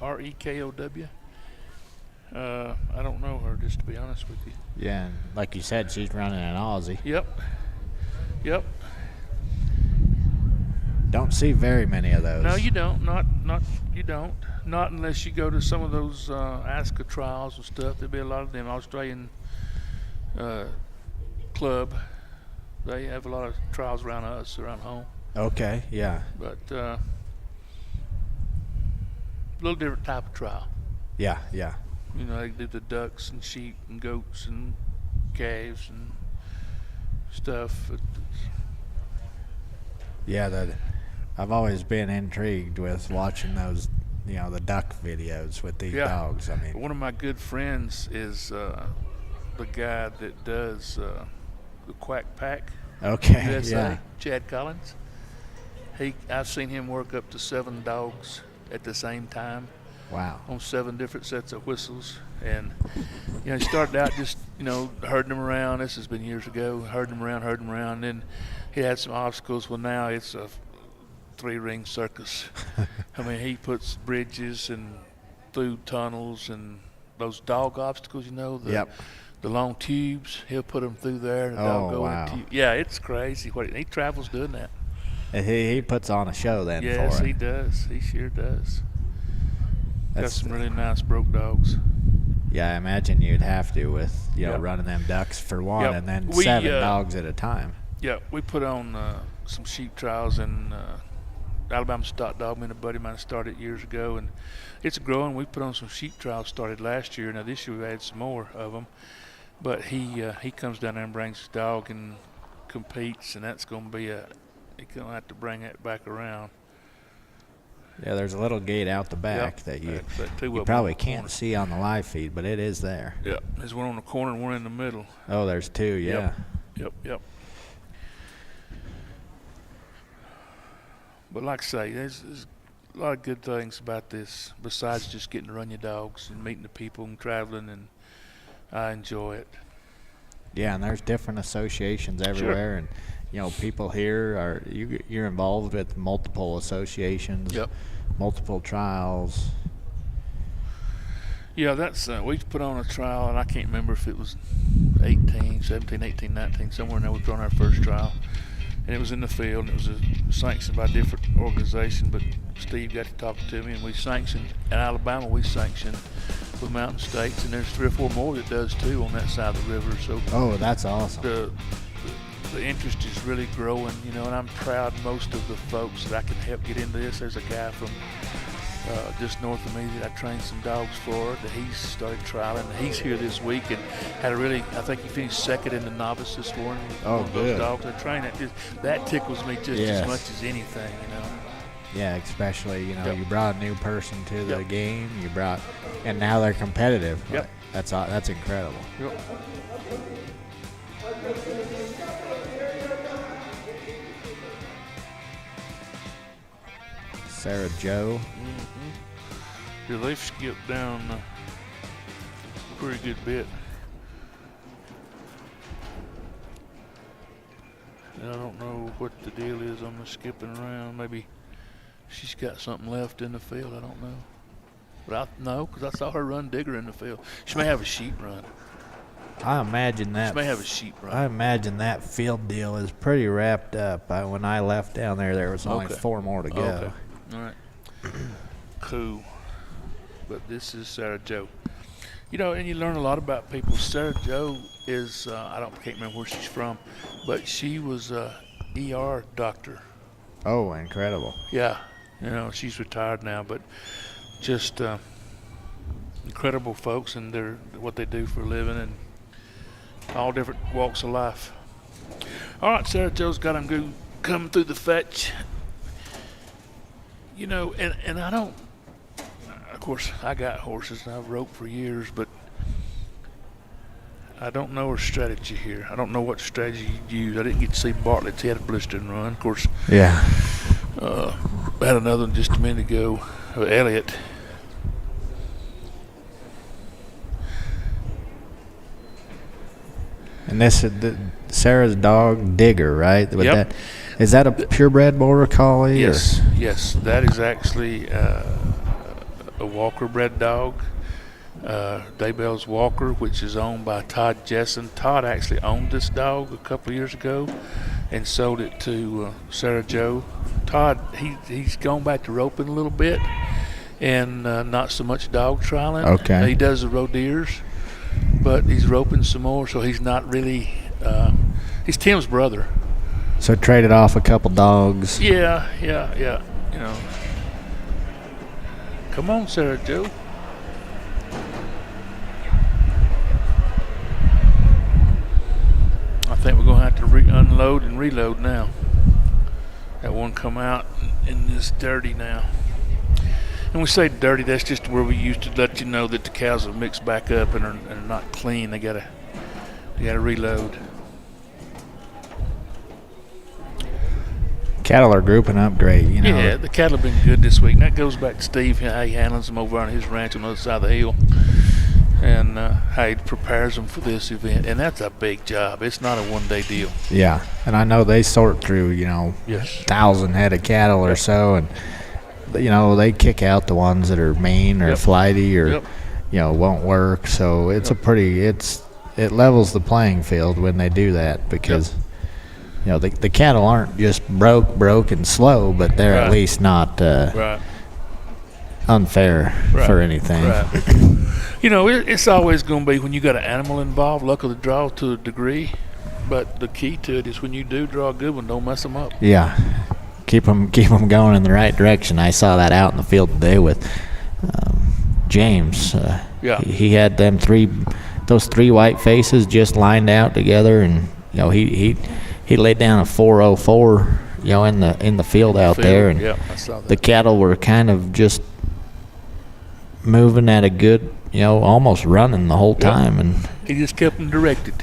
Rekow. I don't know her, just to be honest with you. Yeah, and like you said, she's running an Aussie. Yep. Don't see very many of those. No, you don't. You don't. Not unless you go to some of those ASCA trials and stuff. There'll be a lot of them. Australian club. They have a lot of trials around us, around home. Okay, yeah. But a little different type of trial. Yeah. You know, they do the ducks and sheep and goats and calves and stuff. Yeah, I've always been intrigued with watching those, the duck videos with these dogs. I mean, one of my good friends is the guy that does the Quack Pack. okay, USA, yeah. Chad Collins. I've seen him work up to 7 dogs at the same time Wow. on 7 different sets of whistles. And, he started out just, herding them around. This has been years ago, herding them around. Then he had some obstacles. Well, now it's a 3-ring circus. I mean, he puts bridges and through tunnels and those dog obstacles, Yep. the long tubes. He'll put them through there. And the Oh, dog go wow. in yeah, it's crazy. He travels doing that. He puts on a show then Yes, for he it. does. He sure does. Got That's- some really nice broke dogs. Yeah, I imagine you'd have to with, Yep. running them ducks for one Yep. and then We, 7 dogs at a time. Yeah, we put on some sheep trials in Alabama Stock Dog. Me and a buddy of mine started years ago, and it's growing. We put on some sheep trials started last year. Now this year we've had some more of them. But he comes down there and brings his dog and competes, and that's going to be he's going to have to bring that back around. Yeah, there's a little gate out the back Yep. that you That two of you them probably on the can't corner. see on the live feed, but it is there. Yeah, there's one on the corner and one in the middle. Oh, there's 2, yeah. Yep. But like I say, there's a lot of good things about this besides just getting to run your dogs and meeting the people and traveling, and I enjoy it. Yeah, and there's different associations everywhere, and people here you're involved with multiple associations, Yep. multiple trials. Yeah, that's we put on a trial, and I can't remember if it was 18, 17, 18, 19, somewhere in there. We put on our first trial, and it was in the field, and it was sanctioned by a different organization, but Steve got to talk to me, and we sanctioned, in Alabama we sanctioned with Mountain States, and there's 3 or 4 more that does too on that side of the river. So Oh, that's awesome. the interest is really growing, and I'm proud most of the folks that I can help get into this. There's a guy from just north of me that I trained some dogs for that he's started trialing. He's here this week and had I think he finished 2nd in the novice this morning. Oh, One of good. those dogs I train, that tickles me just Yes. as much as anything, Yeah, especially Yep. you brought a new person to the Yep. game. And now they're competitive. Yep. That's incredible. Yep. Sarah Joe. Yeah, they've skipped down a pretty good bit. And I don't know what the deal is on the skipping around. Maybe she's got something left in the field. I don't know. But because I saw her run Digger in the field. She may have a sheep run. I imagine She that. may have a sheep run. I imagine that field deal is pretty wrapped up. When I left down there was only Okay. 4 more to go. Okay. All right. Cool. But this is Sarah Joe. And you learn a lot about people. Sarah Joe is, can't remember where she's from, but she was a ER doctor. Oh, incredible. Yeah. She's retired now, but just incredible folks, and what they do for a living, and all different walks of life. All right, Sarah Joe's got them coming through the fetch. And I don't, of course, I got horses and I've roped for years, but I don't know her strategy here. I don't know what strategy you use. I didn't get to see Bartlett. He had a blistering run. Of course, Yeah. I had another one just a minute ago, Elliot. And this is Sarah's dog, Digger, right? Yep. Is that a purebred border collie? Yes, that is actually a Walker bred dog. Daybell's Walker, which is owned by Todd Jessen. Todd actually owned this dog a couple of years ago and sold it to Sarah Joe. Todd, he's gone back to roping a little bit and not so much dog trialing. Okay. He does the roe deers, but he's roping some more, so he's not really he's Tim's brother. So traded off a couple dogs. Yeah. You know. Come on, Sarah Joe. I think we're going to have to unload and reload now. That one come out and is dirty now. And we say dirty, that's just where we used to let you know that the cows have mixed back up and are not clean. They gotta reload. Cattle are grouping up great, you know. Yeah, the cattle have been good this week. And that goes back to Steve, how he handles them over on his ranch on the other side of the hill. And how he prepares them for this event. And that's a big job. It's not a one-day deal. Yeah, and I know they sort through, Yes. 1,000 head of cattle or so, and they kick out the ones that are mean or Yep. flighty or Yep. won't work. So it's it levels the playing field when they do that, because the cattle aren't just broke and slow, but they're Right. at least not Right. unfair Right. for anything. Right. It's always going to be when you got an animal involved, luck of the draw to a degree. But the key to it is when you do draw a good one, don't mess them up. Yeah, keep them going in the right direction. I saw that out in the field today with James. Yeah. He had those three white faces just lined out together, and he laid down a 404 in the field out there, and Yeah, I saw that. the cattle were kind of just moving at a good, almost running the whole Yep. time, and He just kept them directed.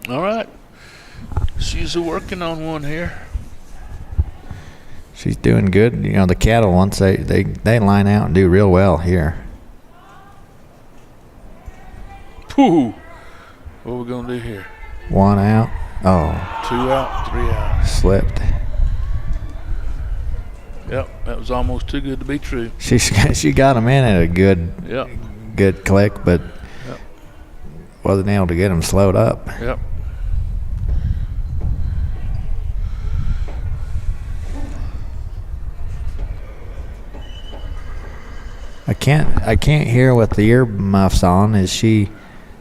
All right. She's working on one here. she's doing good. The cattle, once they line out and do real well here. Pooh. What are we going to do here? One out. Oh, 2 out, 3 out. slipped. Yep, that was almost too good to be true. She got him in at a Yep, good click, but Yep. wasn't able to get him slowed up. yep. I can't hear with the ear muffs on. Is she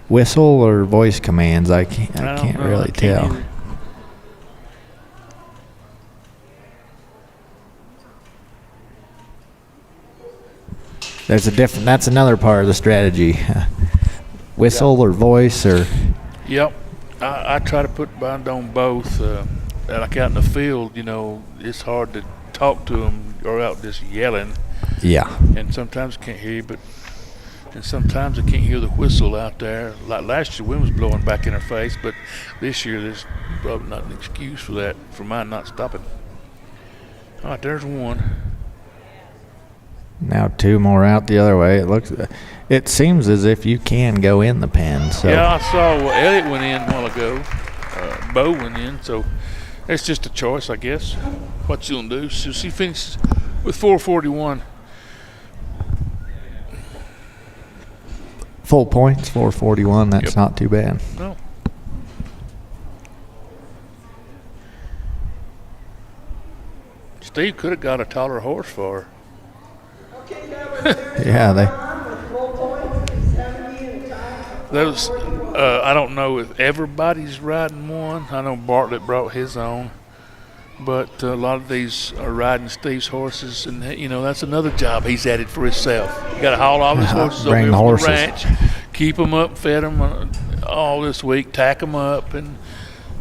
whistle or voice commands? I can't don't know. really I can't tell. either. That's another part of the strategy. Whistle or voice or Yep. I try to put bind on both. Like out in the field, it's hard to talk to them or out just yelling. yeah. And sometimes I can't hear you, and sometimes I can't hear the whistle out there. Like last year, wind was blowing back in her face, but this year there's probably not an excuse for that, for mine not stopping. All right, there's one. Now two more out the other way. It seems as if you can go in the pen. So Yeah, I saw Elliot went in a while ago. Bo went in, so it's just a choice, I guess. What you gonna do? So she finished with 441. full points, 441. That's Yep. not too bad. No. Steve could have got a taller horse for her. Okay, now we're Yeah, they. with full points, 70 and time. Those, I don't know if everybody's riding one. I know Bartlett brought his on, but a lot of these are riding Steve's horses, and that's another job he's added for himself. You got to haul all his horses over Bring here the from horses. the ranch, keep them up, fed them all this week, tack them up, and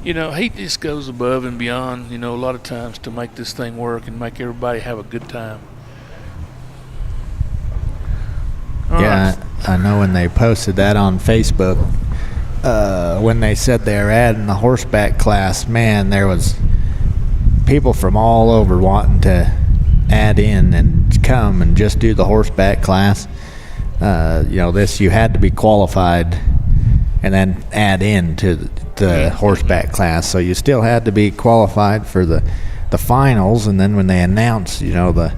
he just goes above and beyond. A lot of times to make this thing work and make everybody have a good time. All Yeah, right. I know when they posted that on Facebook, when they said they were adding the horseback class, man, there was people from all over wanting to add in and come and just do the horseback class. You had to be qualified and then add in to the horseback class, so you still had to be qualified for the finals. And then when they announced, you know, the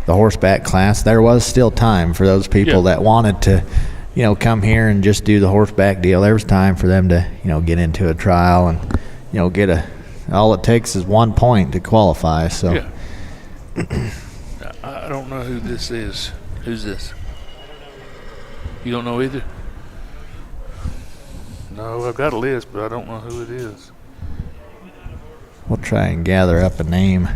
horseback class, there was still time for those people that wanted to, you know, come here and just do the horseback deal. There was time for them to, you know, get into a trial and, you know, get all it takes is 1 point to qualify. So Yeah. I don't know who this is. Who's this? You don't know either? No, I've got a list, but I don't know who it is. we'll try and gather up a name.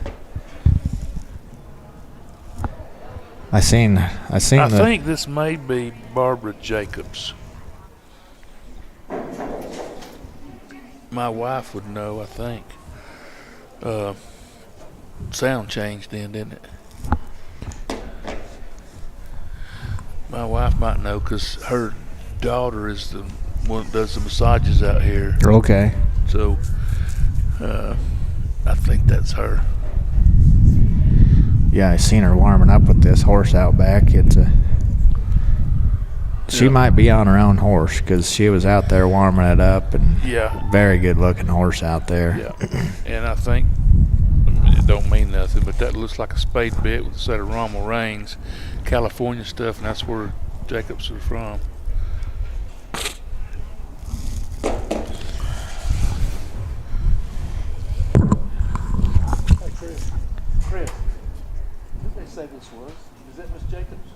I I the, think this may be Barbara Jacobs. My wife would know, I think. Sound changed then, didn't it? My wife might know because her daughter is the one that does the massages out here. okay. So I think that's her. Yeah, I seen her warming up with this horse out back. She Yeah. might be on her own horse because she was out there warming it up, and Yeah. very good looking horse out there. Yeah, and I think, I mean, it don't mean nothing, but that looks like a spade bit with a set of Rommel reins, California stuff, and that's where Jacobs are from. Hey, Chris, who did they say this was? Is that Miss Jacobs?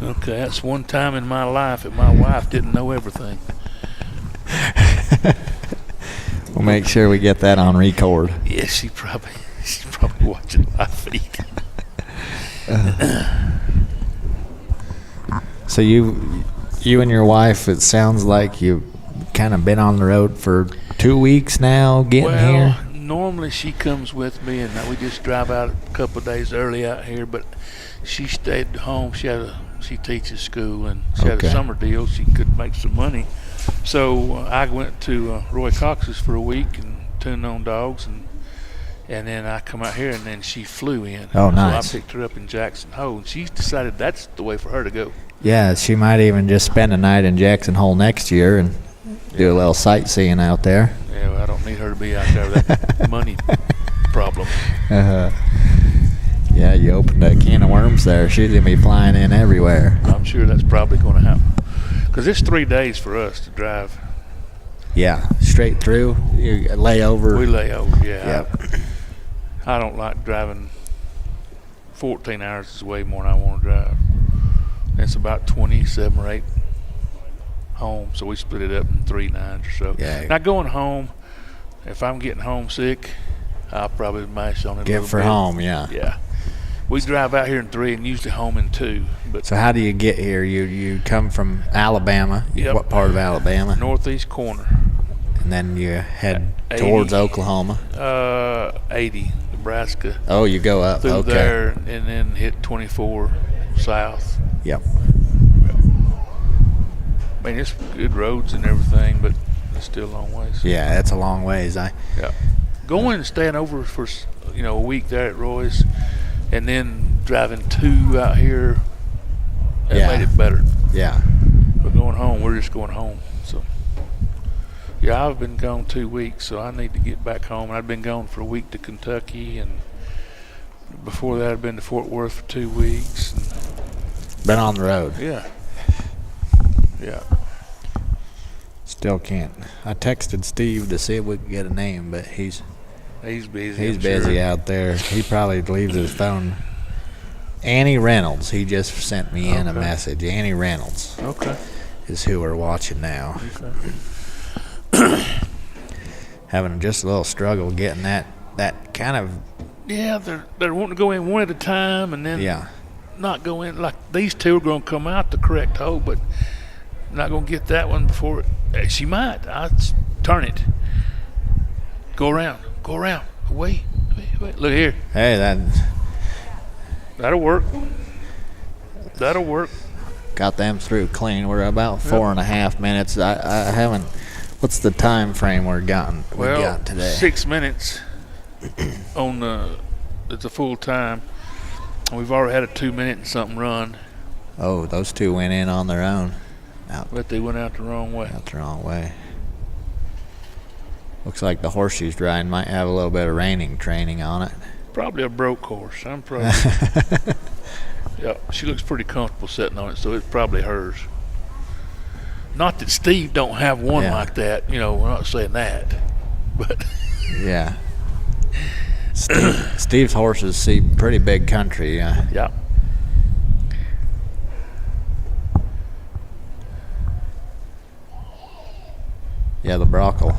Okay, that's one time in my life that my wife didn't know everything. We'll make sure we get that on record. Yeah, she's probably watching my feed. So you and your wife, it sounds like you've kind of been on the road for 2 weeks now, getting here. Normally she comes with me, and we just drive out a couple of days early out here. But she stayed home. She teaches school, and she had Okay. a summer deal. She could make some money. So I went to Roy Cox's for a week and tuned on dogs, and then I come out here, and then she flew in. Oh, nice. So I picked her up in Jackson Hole, and she decided that's the way for her to go. Yeah, she might even just spend a night in Jackson Hole next year and do a little sightseeing out there. Yeah, well, I don't need her to be out there with that money problem. Yeah, you opened a can of worms there. She's going to be flying in everywhere. I'm sure that's probably going to happen. Because it's 3 days for us to drive. Yeah, straight through. You lay over. We lay over, yeah. Yep. I don't like driving 14 hours is way more than I want to drive. It's about 27 or 8 home, so we split it up in 3 nines or so. Yeah. Now going home, if I'm getting homesick, I'll probably mash on it a Get little for bit. home, yeah. Yeah. We drive out here in 3 and usually home in 2. But So how do you get here? You come from Alabama. Yep. What part of Alabama? northeast corner, And then you head 80. towards Oklahoma. 80, Nebraska. Oh, you go up. Through Okay. there and then hit 24 south. Yep. I mean, it's good roads and everything, but it's still a long ways. Yeah, that's a long ways. Yeah. Going and staying over for, a week there at Roy's, and then driving 2 out here, that Yeah. made it better. Yeah. But going home, we're just going home. So, yeah, I've been gone 2 weeks, so I need to get back home. I've been gone for a week to Kentucky, and before that, I'd been to Fort Worth for 2 weeks. Been on the road. Yeah. Yeah. Still can't. I texted Steve to see if we could get a name, but he's busy. He's I'm busy sure. out there. He probably leaves his phone. Annie Reynolds. He just sent me in a Okay. message. Annie Reynolds Okay. is who we're watching now. Having just a little struggle getting that kind of Yeah, they're wanting to go in one at a time, and then yeah. not go in. Like these 2 are going to come out the correct hole, but not going to get that one before she might. Turn it. Go around. Wait. Look here. Hey, That'll work. got them through clean. We're about 4.5 minutes. I haven't. What's the time frame we got today? 6 minutes it's a full time. We've already had a 2 minute and something run. Oh, those 2 went in on their own. Out, But they went out the wrong way. out the wrong way. Looks like the horse she's riding might have a little bit of reining training on it. Probably a broke horse. I'm probably. Yeah, she looks pretty comfortable sitting on it, so it's probably hers. Not that Steve don't have one Yeah. like that. You know, we're not saying that, but Yeah. Steve's horses see pretty big country. yeah. Yeah, the brockle.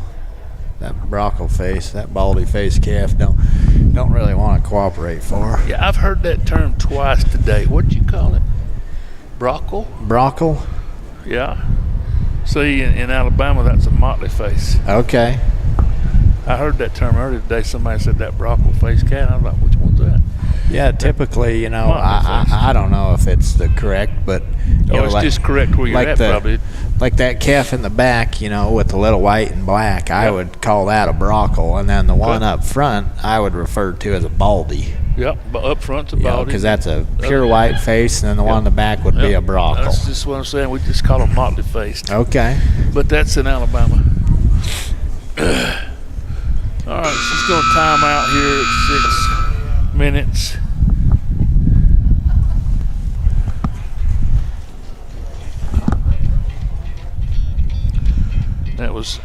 That brockle face, that baldy face calf don't really want to cooperate for her. Yeah, I've heard that term twice today. What'd you call it? Brockle? Brockle? Yeah. See, in Alabama, that's a motley face. Okay. I heard that term earlier today. Somebody said that brockle face cat. I was like, which one's that? Yeah, typically, you know, Motley face. I don't know if it's the correct, but you know, It's like, just correct where you're like at, probably. like that calf in the back, you know, with the little white and black, I Yep. would call that a brockle, and then the one Okay. up front, I would refer to as a baldy. Yep, but up front's a You know, baldy. because that's a pure white face, and then the one in the back would be Yep. a brockle. That's just what I'm saying. We just call them motley faced. Okay. But that's in Alabama. All right, she's going to time out here at 6 minutes. That was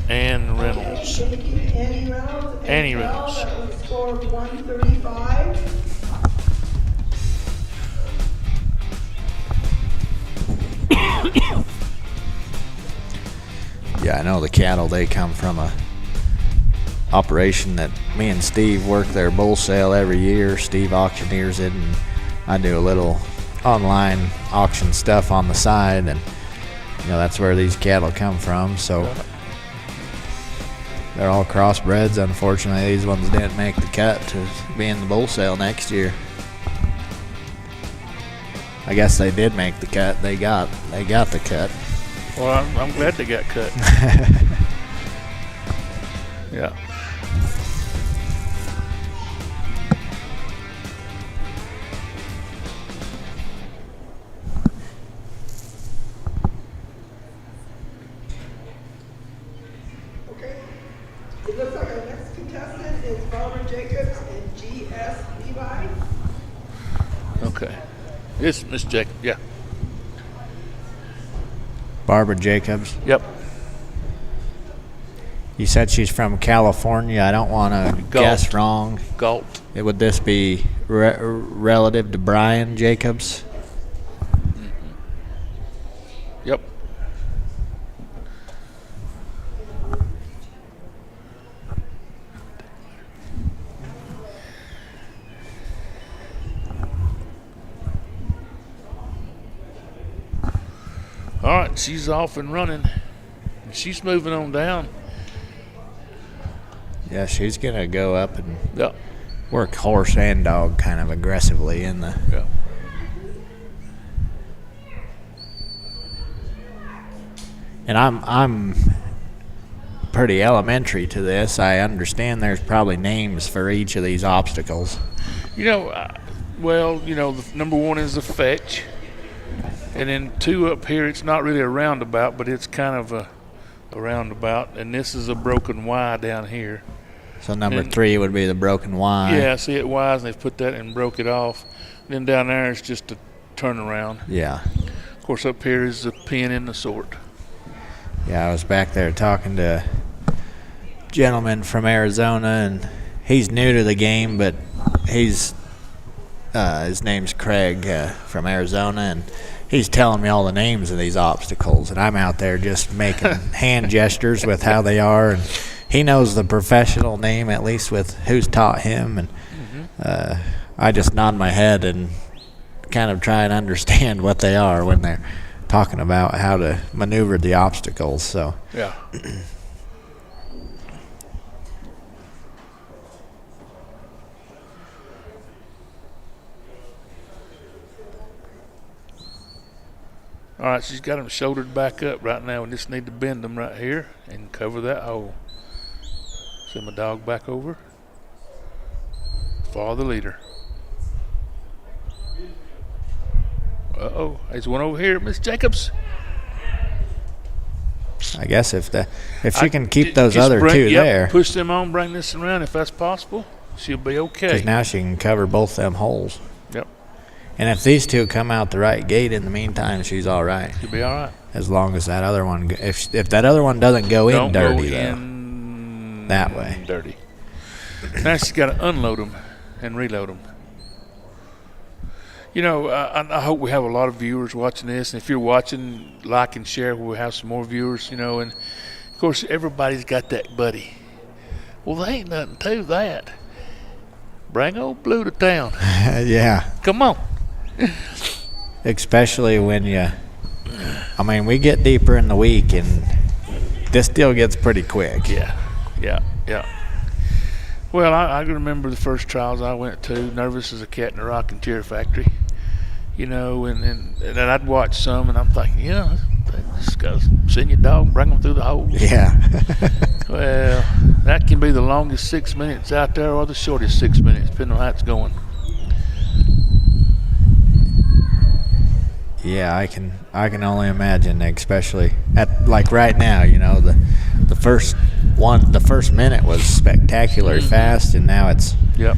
Ann Reynolds. Thank you, Annie Reynolds. Annie Well, Reynolds. that was a score of 135. Yeah, I know the cattle, they come from a operation that me and Steve work their bull sale every year. Steve auctioneers it, and I do a little online auction stuff on the side, and you know that's where these cattle come from. So they're all crossbreds. Unfortunately, these ones didn't make the cut to be in the bull sale next year. I guess they did make the cut. They got the cut. Well, I'm glad they got cut. Yeah. Okay. It looks like our next contestant is Barbara Jacobs and G.S. Levi. Okay. It's Miss Jacob. Yeah. Barbara Jacobs. Yep. You said she's from California. I don't want to guess wrong. Galt. Would this be relative to Brian Jacobs? Yep. All right, she's off and running. She's moving on down. Yeah, she's going to go up and Yep. work horse and dog kind of aggressively in the... Yeah. And I'm pretty elementary to this. I understand there's probably names for each of these obstacles. You know, well, you know, the number one is the fetch. And then 2 up here, it's not really a roundabout, but it's kind of a roundabout. And this is a broken Y down here. So number And- 3 would be the broken Y. Yeah, see it Y's, and they've put that and broke it off. Then down there is just a turnaround. Yeah. Of course, up here is the pin and the sort. Yeah, I was back there talking to a gentleman from Arizona, and he's new to the game, but he's his name's Craig from Arizona, and he's telling me all the names of these obstacles, and I'm out there just making hand gestures with how they are, and he knows the professional name, at least with who's taught him, and I just nod my head and kind of try and understand what they are when they're talking about how to maneuver the obstacles. So Yeah. All right, she's got them shouldered back up right now. We just need to bend them right here and cover that hole. Send my dog back over. Follow the leader. Uh-oh, there's one over here, Miss Jacobs. I guess if she can keep Just those other bring- two yep, there, push them on, bring this around if that's possible. She'll be okay. because now she can cover both them holes. Yep, And if these two come out the right gate in the meantime, she's all right. she'll be all right. As long as that other one, if that other one doesn't go in Don't dirty go though. in That way. dirty. Now she's got to unload them and reload them. You know, I hope we have a lot of viewers watching this. And if you're watching, like and share, we'll have some more viewers, you know. And, of course, everybody's got that buddy. Well, there ain't nothing to that. Bring old Blue to town. Yeah, Come on. especially when we get deeper in the week and this deal gets pretty quick. Yeah. Well, I can remember the first trials I went to, nervous as a cat in a rocking chair factory, you know, and I'd watch some, and I'm thinking, you know, this guy's send your dog, bring them through the holes. Yeah. Well, that can be the longest 6 minutes out there or the shortest 6 minutes, depending on how it's going. Yeah, I can only imagine, especially at like right now. You know, the first minute was spectacularly fast, and now Yep.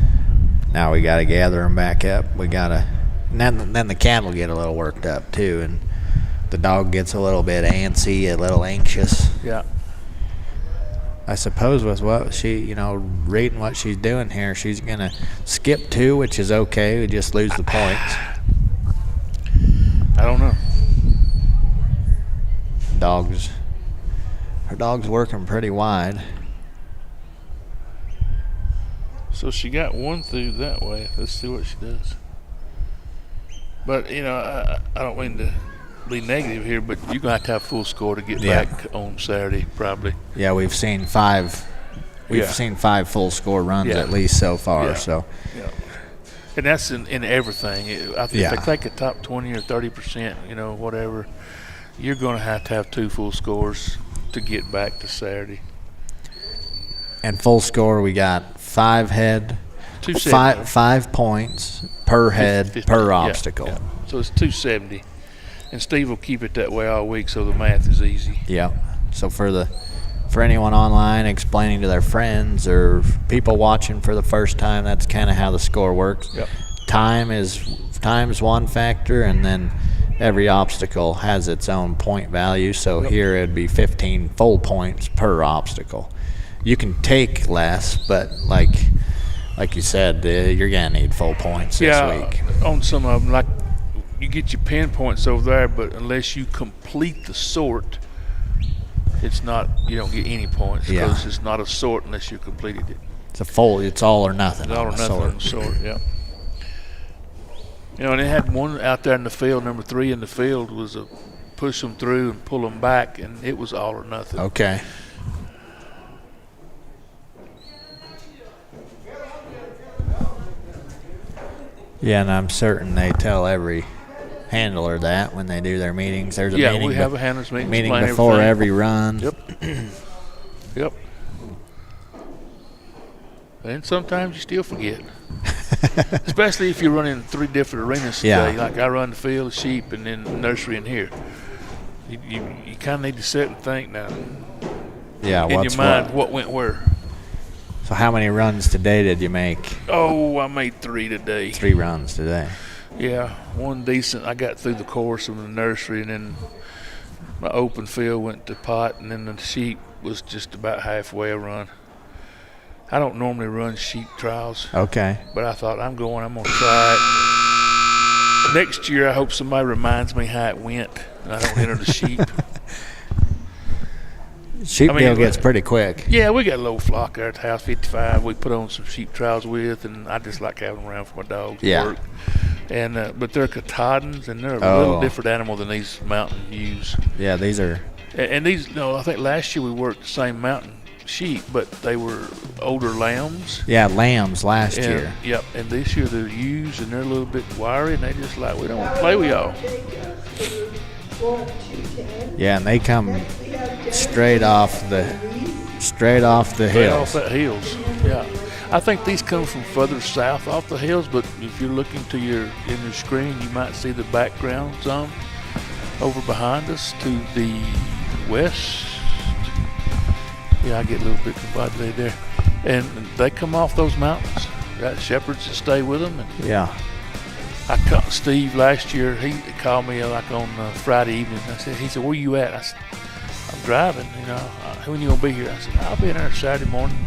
now we got to gather them back up. And then the cattle get a little worked up too, and the dog gets a little bit antsy, a little anxious. Yeah. I suppose with what she, reading what she's doing here, she's gonna skip 2, which is okay. We just lose the points. I don't know. Her dog's working pretty wide. So she got one through that way. Let's see what she does. But, I don't mean to be negative here, but you're going to have full score to get Yeah. back on Saturday, probably. Yeah, we've seen 5. We've Yeah. seen 5 full score runs Yeah. at least so far. Yeah. So Yeah. And that's in everything. I think Yeah. if they take a top 20 or 30%, whatever, you're going to have 2 full scores to get back to Saturday. and full score, we got 5 head, 270. 5 points per head 50, per yeah, obstacle. yeah. So it's 270. And Steve will keep it that way all week, so the math is easy. Yep. So for anyone online explaining to their friends or people watching for the first time, that's kind of how the score works. Yep. Time's one factor, and then every obstacle has its own point value. So here it'd be 15 full points per obstacle. You can take less, but like you said, you're gonna need full points this week. On some of them, like you get your pin points over there, but unless you complete the sort, it's not. You don't get any points because it's not a sort unless you completed it. It's all or nothing. It's all or on the nothing sort. on the sort. Yeah. And they had one out there in the field. Number 3 in the field was a push them through and pull them back, and it was all or nothing. Okay. Yeah, and I'm certain they tell every handler that when they do their meetings. There's a meeting. We have a handlers meeting. meeting explain before everything. every run. Yep. Yep. And sometimes you still forget. Especially if you're running 3 different arenas today. Yeah. Like I run the field, sheep, and then the nursery in here. You kind of need to sit and think now. Yeah, In what's your mind, what? what went where. So how many runs today did you make? Oh, I made 3 today. 3 runs today. Yeah, one decent. I got through the course of the nursery, and then my open field went to pot, and then the sheep was just about halfway a run. I don't normally run sheep trials, Okay. but I thought I'm going to try it. Next year, I hope somebody reminds me how it went, and I don't enter the sheep. Sheep I mean, deal gets pretty quick. Yeah, we got a little flock there at the house, 55. We put on some sheep trials with, and I just like having them around for my dogs to Yeah. work. And but they're Katahdins, and they're a Oh. little different animal than these mountain ewes. Yeah, these are. And these, I think last year we worked the same mountain sheep, but they were older lambs. Yeah, lambs last And, year. Yep. And this year they're ewes, and they're a little bit wiry, and they just like, we don't want to play with y'all. Yeah, and they come straight off the Right off hills. that hills. Yeah. I think these come from further south off the hills, but if you're looking in your screen, you might see the background some over behind us to the west, Yeah, I get a little bit discombobulated there. And they come off those mountains. Got shepherds that stay with them. And Yeah. I called Steve last year. He called me like on Friday evening. He said, "Where you at?" I said, "I'm driving. You know, when you gonna be here?" I said, "I'll be in there Saturday morning.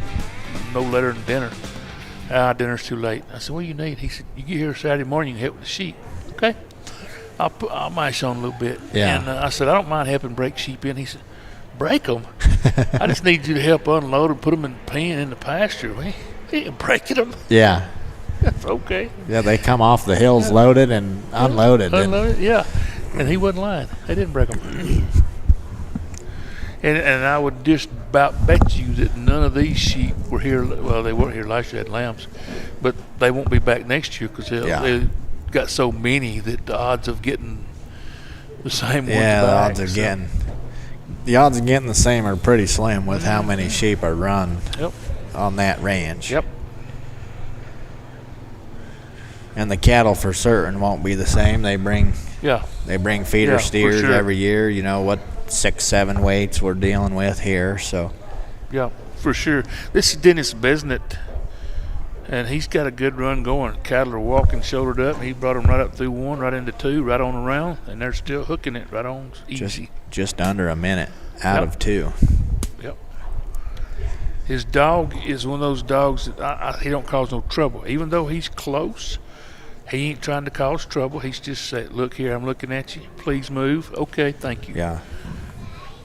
No later than dinner." Dinner's too late. I said, "What do you need?" He said, "You get here Saturday morning, you can help with the sheep." Okay. I'll mash on a little bit. Yeah. And I said, "I don't mind helping break sheep in." He said, "Break them? I just need you to help unload and put them in the pen in the pasture. We ain't breaking them." Yeah. That's okay. Yeah, they come off the hills loaded and unloaded. Unloaded, yeah. And he wasn't lying. They didn't break them. And I would just about bet you that none of these sheep were here. Well, they weren't here last year, had lambs. But they won't be back next year because they got so many that the odds of getting the same ones Yeah, back. the odds of getting the same are pretty slim with how many sheep are run Yep. on that range. Yep. And the cattle for certain won't be the same. They bring Yeah. feeder Yeah, for steers sure. every year. You know what 6-7 weights we're dealing with here. So Yeah, for sure. This is Dennis Besnett, and he's got a good run going. Cattle are walking shouldered up. He brought them right up through 1, right into 2, right on around, and they're still hooking it right on easy. just under a minute out Yep. of 2. Yep. His dog is one of those dogs that he don't cause no trouble. Even though he's close, he ain't trying to cause trouble. He's just saying, "Look here, I'm looking at you. Please move." "Okay, thank you." Yeah.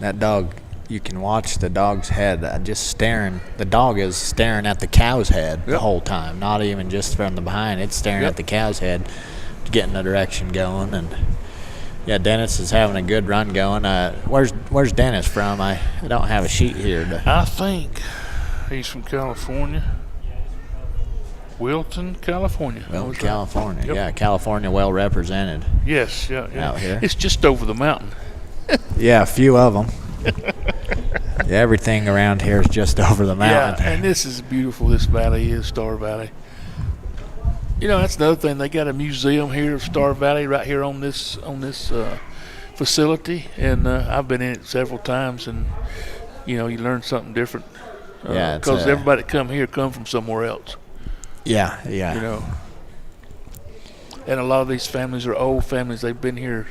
That dog, you can watch the dog's head just staring. The dog is staring at the cow's head the Yep. whole time, not even just from the behind. It's staring Yep. at the cow's head, getting the direction going. And yeah, Dennis is having a good run going. Where's Dennis from? I don't have a sheet here. I think he's from California. Wilton, California. Well, I was right. California. Yep. Yeah, California well represented. Yes, yeah. Out here. It's just over the mountain. Yeah, a few of them. Yeah, everything around here is just over the mountain. Yeah, and this is beautiful. This valley is Star Valley. You know, that's another thing. They got a museum here of Star Valley right here on this facility, and I've been in it several times, and you know, you learn something different. Yeah, it's because everybody that come here come from somewhere else. Yeah. You know, and a lot of these families are old families. They've been here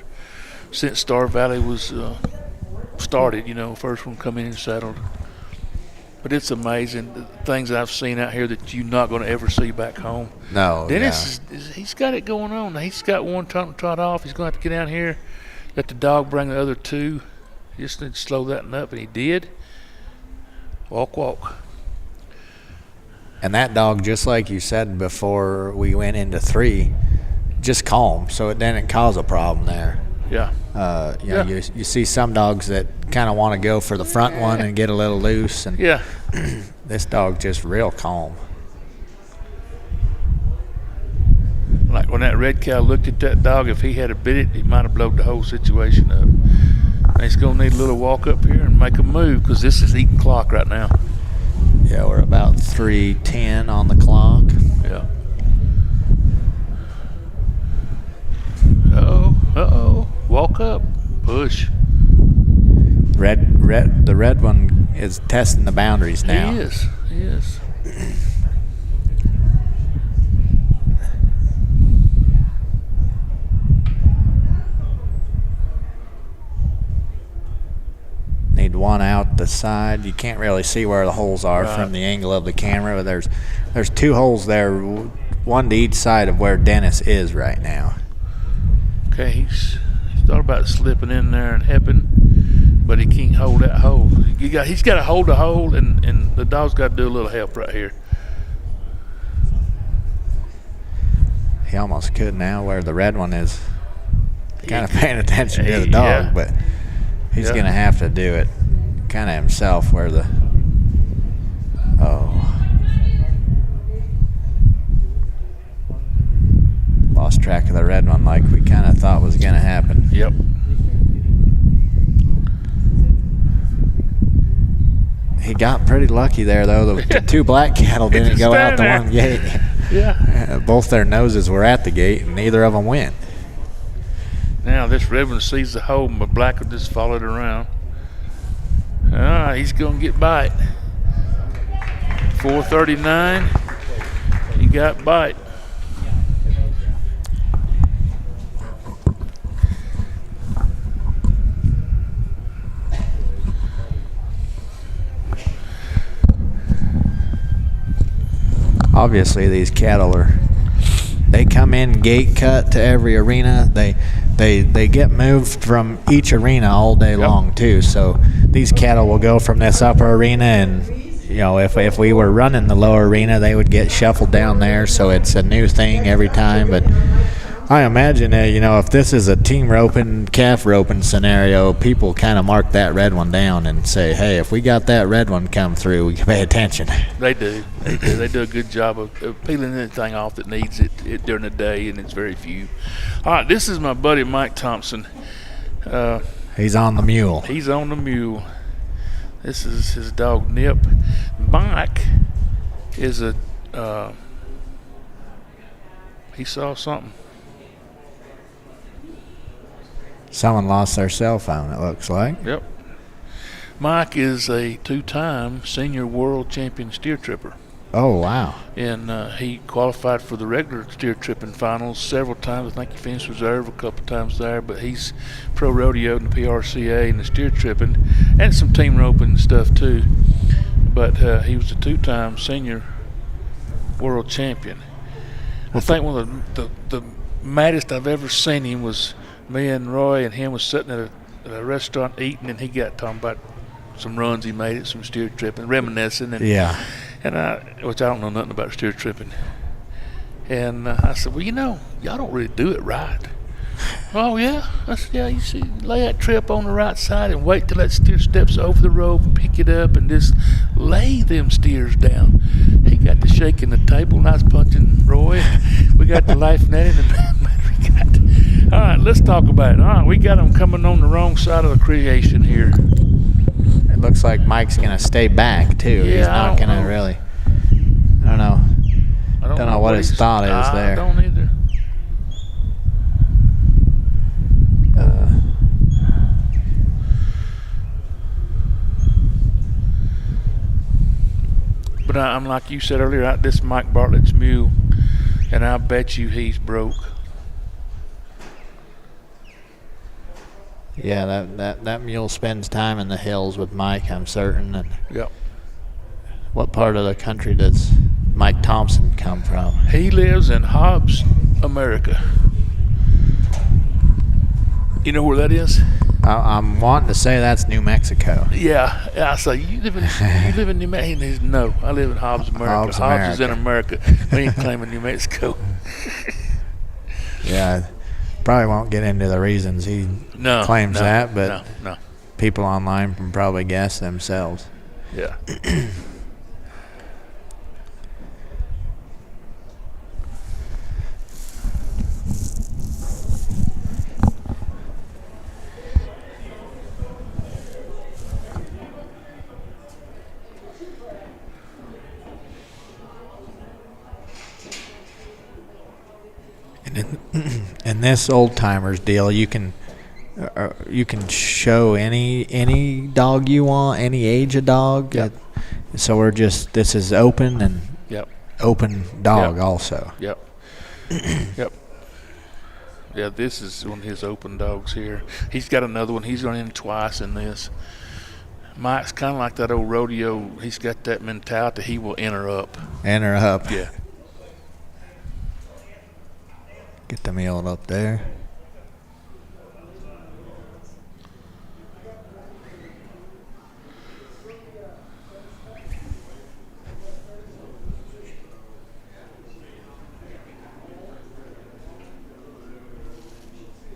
since Star Valley was started. You know, first one come in and settled. But it's amazing the things I've seen out here that you're not going to ever see back home. No. Dennis, he's got it going on. He's got one trot off. He's going to have to get down here, let the dog bring the other 2. He just need to slow that one up, and he did. Walk. And that dog, just like you said before we went into 3, just calm, so it didn't cause a problem there. Yeah. You know, you see some dogs that kind of want to go for the front one and get a little loose, and Yeah. this dog just real calm. Like when that red cow looked at that dog, if he had a bit it, he might have blowed the whole situation up. And he's going to need a little walk up here and make a move because this is eating clock right now. Yeah, we're about 3:10 on the clock. Yeah. Uh-oh. Walk up. Push. The red one is testing the boundaries now. He is. Need one out the side. You can't really see where the holes are Right. from the angle of the camera, but there's 2 holes there, one to each side of where Dennis is right now. Okay, he's thought about slipping in there and helping, but he can't hold that hole. He's got to hold the hole, and the dog's got to do a little help right here. He almost could now where the red one is kind of paying attention to the dog, Yeah. but he's Yeah. going to have to do it kind of himself where the lost track of the red one like we kind of thought was going to happen. Yep. He got pretty lucky there, though. The 2 black cattle didn't just go out the stand one gate. Yeah. Both their noses were at the gate, and neither of them went. Now this red one sees the hole, but black will just follow it around. He's going to get bite. 439. He got bite. Obviously, these cattle they come in gate cut to every arena. They get moved from each arena all day long too. So these cattle will go from this upper arena, and if we were running the lower arena, they would get shuffled down there. So it's a new thing every time. But I imagine if this is a team roping, calf roping scenario, people kind of mark that red one down and say, hey, if we got that red one come through, we can pay attention. They do. They do a good job of peeling anything off that needs it during the day, and it's very few. All right, this is my buddy Mike Thompson. He's on the mule. He's on the mule. This is his dog Nip. Mike is he saw something. Someone lost their cell phone, it looks like. Yep. Mike is a 2-time senior world champion steer tripper. Oh, wow. And he qualified for the regular steer tripping finals several times. I think he finished reserve a couple times there, but he's pro rodeo in the PRCA and the steer tripping and some team roping and stuff too. But he was a 2-time senior world champion. I think one of the maddest I've ever seen him was me and Roy and him was sitting at a restaurant eating, and he got talking about some runs he made at some steer tripping, reminiscing. And, yeah. And which I don't know nothing about steer tripping. And I said, well, y'all don't really do it right. Oh, yeah? I said, yeah, you see, lay that trip on the right side and wait till that steer steps over the rope and pick it up and just lay them steers down. He got to shaking the table, and I was punching Roy. We got to laughing at it, and all right, let's talk about it. All right, we got them coming on the wrong side of the creation here. It looks like Mike's going to stay back, too. Yeah, He's not going to really. I don't know. I don't know what his thought is there. I don't either. But I'm like you said earlier, this is Mike Bartlett's mule, and I bet you he's broke. Yeah, that mule spends time in the hills with Mike, I'm certain. And Yep. what part of the country does Mike Thompson come from? He lives in Hobbs, America. You know where that is? I'm wanting to say that's New Mexico. Yeah. I say, you live in New Mexico? He says, no, I live in Hobbs, America. Hobbs is in America. We ain't claiming New Mexico. Yeah, probably won't get into the reasons he claims that, but no. people online can probably guess themselves. Yeah. In this old timers deal, you can show any dog you want, any age of dog. Yep. So this is open and Yep. open dog Yep. also. Yep. Yep. Yeah, this is one of his open dogs here. He's got another one. He's run in twice in this. Mike's kind of like that old rodeo. He's got that mentality. He will enter up. Enter up. Yeah. Get the mule up there.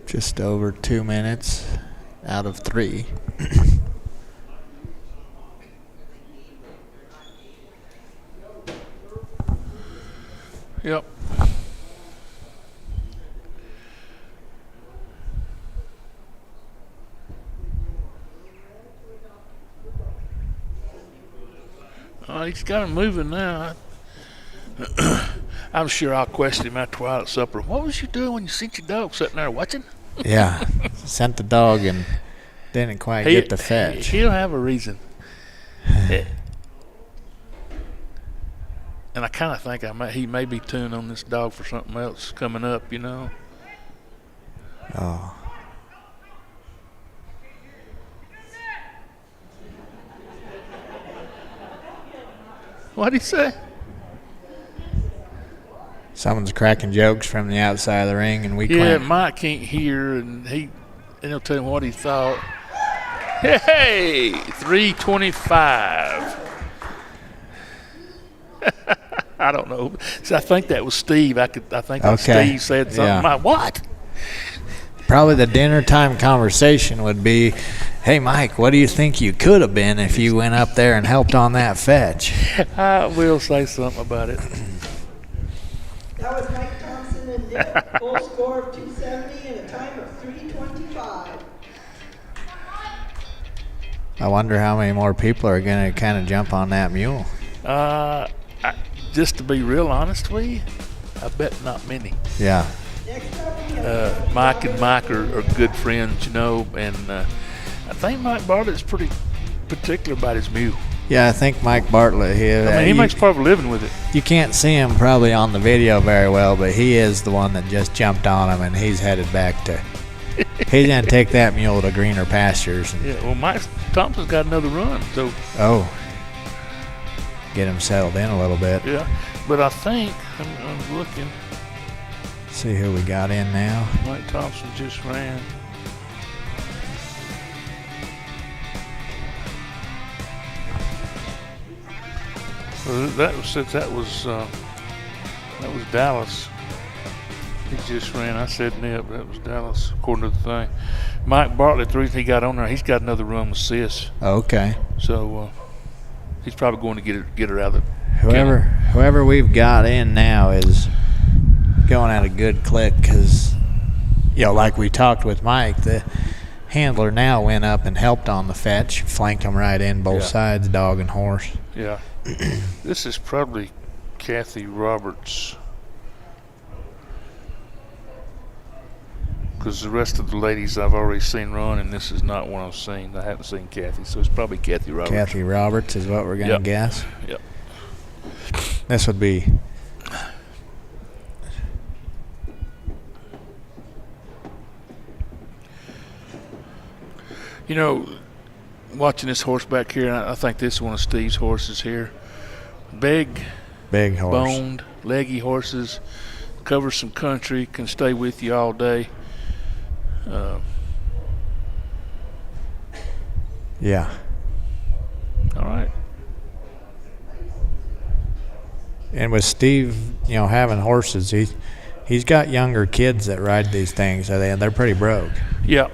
Just over 2 minutes out of 3. Yep. He's got him moving now. I'm sure I'll question him after at supper. What was you doing when you seen your dog sitting there watching? Yeah, sent the dog and Didn't quite get the fetch. He'll have a reason. And I kind of think he may be tuned on this dog for something else coming up, you know. Oh. What'd he say? Someone's cracking jokes from the outside of the ring, and we Yeah, can't. Mike can't hear, and he'll tell him what he thought. Hey, 325. I don't know. So I think that was Steve. I think that Okay. Steve said something. Yeah. Like, what? Probably the dinner time conversation would be, hey, Mike, what do you think you could have been if you went up there and helped on that fetch? I will say something about it. That was Mike Thompson and Dick, full score of 270 and a time of 325. I wonder how many more people are going to kind of jump on that mule. Just to be real honest with you, I bet not many. Yeah. Next up, we have Mike and Mike are good friends, you know, and I think Mike Bartlett's pretty particular about his mule. Yeah, I think Mike Bartlett here. I mean, he makes part of a living with it. You can't see him probably on the video very well, but he is the one that just jumped on him, and he's headed back to. He's gonna take that mule to greener pastures. And, Yeah, well, Mike Thompson's got another run, so oh, get him settled in a little bit. yeah. But I think I'm looking. See who we got in now. Mike Thompson just ran. Well, that was Dallas. He just ran. I said Nip. That was Dallas, according to the thing. Mike Bartlett, the reason he got on there, he's got another run with Sis. Okay. So he's probably going to get her out of the Whoever we've got in now is going at a good click because, you know, like we talked with Mike, the handler now went up and helped on the fetch, flanked him right in both Yeah. sides, dog and horse. Yeah. This is probably Kathy Roberts. Because the rest of the ladies I've already seen run, and this is not one I've seen. I haven't seen Kathy, so it's probably Kathy Roberts. Kathy Roberts is what we're going to Yep. guess. Yep. This would be You know, watching this horse back here, and I think this is one of Steve's horses here. Big, big horse. boned, leggy horses, cover some country, can stay with you all day. Yeah. All right. And with Steve, you know, having horses, he's got younger kids that ride these things, so they're pretty broke. Yep.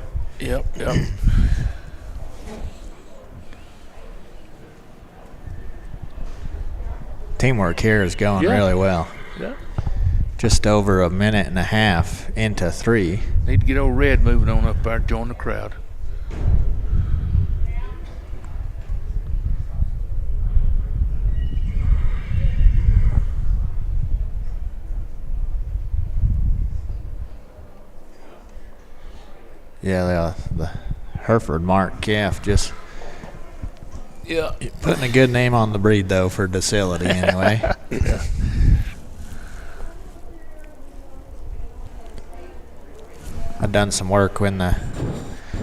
Teamwork here is going Yeah. really well. Yeah. Just over a minute and a half into 3. Need to get old Red moving on up there, join the crowd. Yeah, the Hereford Mark calf just Yeah. putting a good name on the breed, though, for docility anyway. Yeah. I've done some work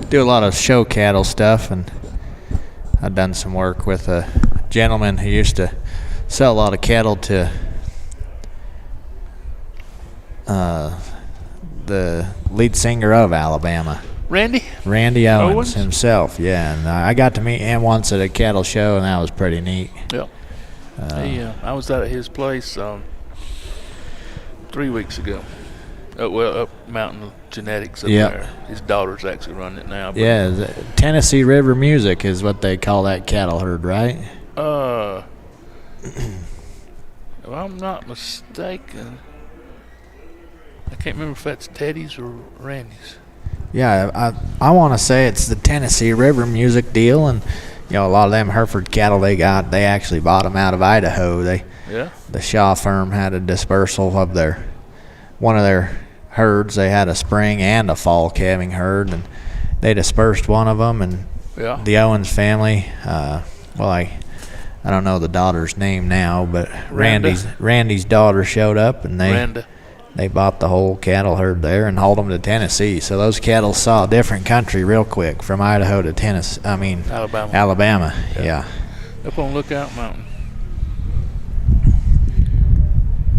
do a lot of show cattle stuff, and I've done some work with a gentleman who used to sell a lot of cattle to the lead singer of Alabama, Randy? Randy Owens Owens? himself. Yeah, and I got to meet him once at a cattle show, and that was pretty neat. Yep. I was out at his place 3 weeks ago. Up Mountain Genetics up Yep. there. His daughter's actually running it now. But, Yeah, the Tennessee River Music is what they call that cattle herd, right? If I'm not mistaken, I can't remember if that's Teddy's or Randy's. Yeah, I want to say it's the Tennessee River Music deal, and you know a lot of them Hereford cattle they actually bought them out of Idaho. Yeah. The Shaw firm had a dispersal of one of their herds. They had a spring and a fall calving herd, and they dispersed one of them, and Yeah. the Owens family. Well, I don't know the daughter's name now, but Randa. Randy's daughter showed up, and Randa. they bought the whole cattle herd there and hauled them to Tennessee. So those cattle saw a different country real quick, from Idaho to Tennessee. I mean, Alabama. Alabama. Yeah. Up on Lookout Mountain.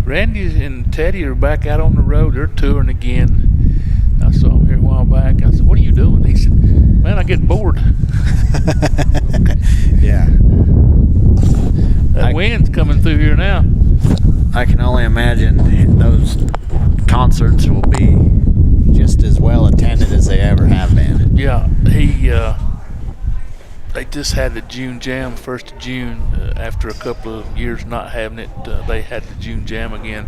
Randy and Teddy are back out on the road. They're touring again. I saw them here a while back. I said, "What are you doing?" He said, "Man, I get bored. Yeah. That wind's coming through here now." I can only imagine those concerts will be just as well attended as they ever have been. Yeah, they just had the June Jam, 1st of June. After a couple of years not having it, they had the June Jam again.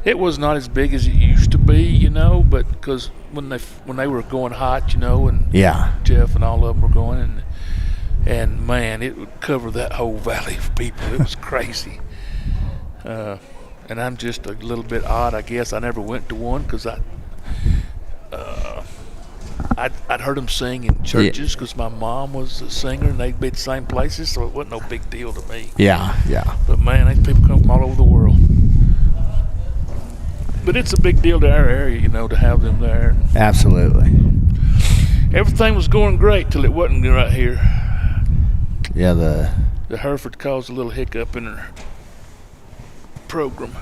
It was not as big as it used to be, you know, but because when they were going hot, you know, and Yeah. Jeff and all of them were going, and man, it would cover that whole valley of people. It was crazy. And I'm just a little bit odd, I guess. I never went to one because I'd heard them sing in churches because my mom was a singer and they'd be at the same places, so it wasn't no big deal to me. Yeah. Yeah. But man, these people come from all over the world. But it's a big deal to our area, you know, to have them there. Absolutely. Everything was going great till it wasn't right here. Yeah. The Hereford caused a little hiccup in her program.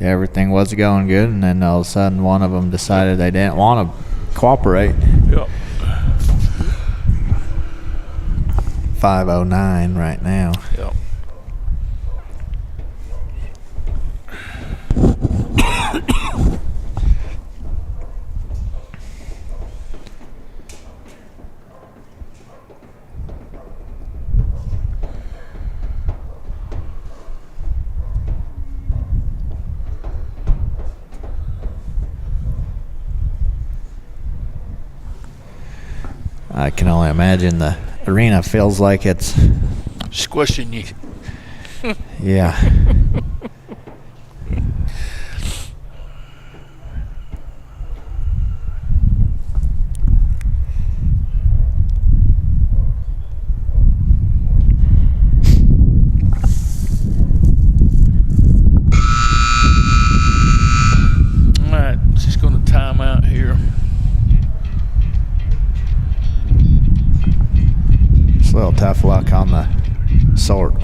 Yeah, everything was going good, and then all of a sudden one of them decided they didn't want to cooperate. Yep. 509 right now. Yep. I can only imagine the arena feels like it's, Squishing you. yeah. All right, just going to time out here. It's a little tough luck on the sort.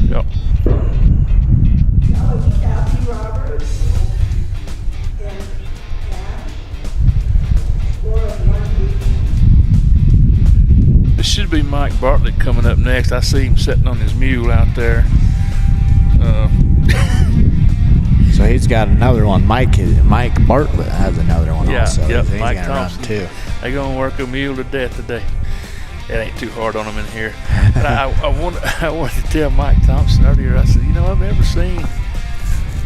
Yep. Kathy Roberts and Ash, Laura Lundy. This should be Mike Bartlett coming up next. I see him sitting on his mule out there. So he's got another one. Mike Bartlett has another one Yeah, also. yep, He's Mike gonna run Thompson. too. They gonna work a mule to death today. It ain't too hard on them in here. And I wanted to tell Mike Thompson earlier. I said, you know, I've never seen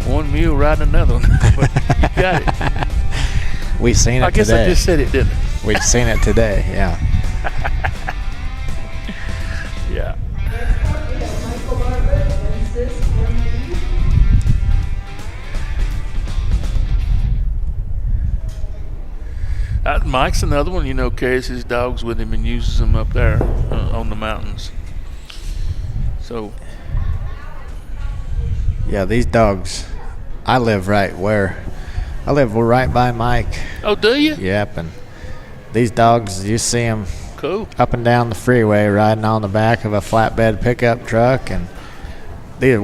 one mule riding another one, but you got it. We've seen it I guess today. I just said it, didn't I? We've seen it today. Yeah. Yeah. Next up, we have Michael Bartlett and Sis MD. Mike's another one, you know, carries his dogs with him and uses them up there on the mountains. So, Yeah, these dogs. I live right by Mike. oh, do you? Yep, and these dogs, you see them Cool. up and down the freeway riding on the back of a flatbed pickup truck, and these are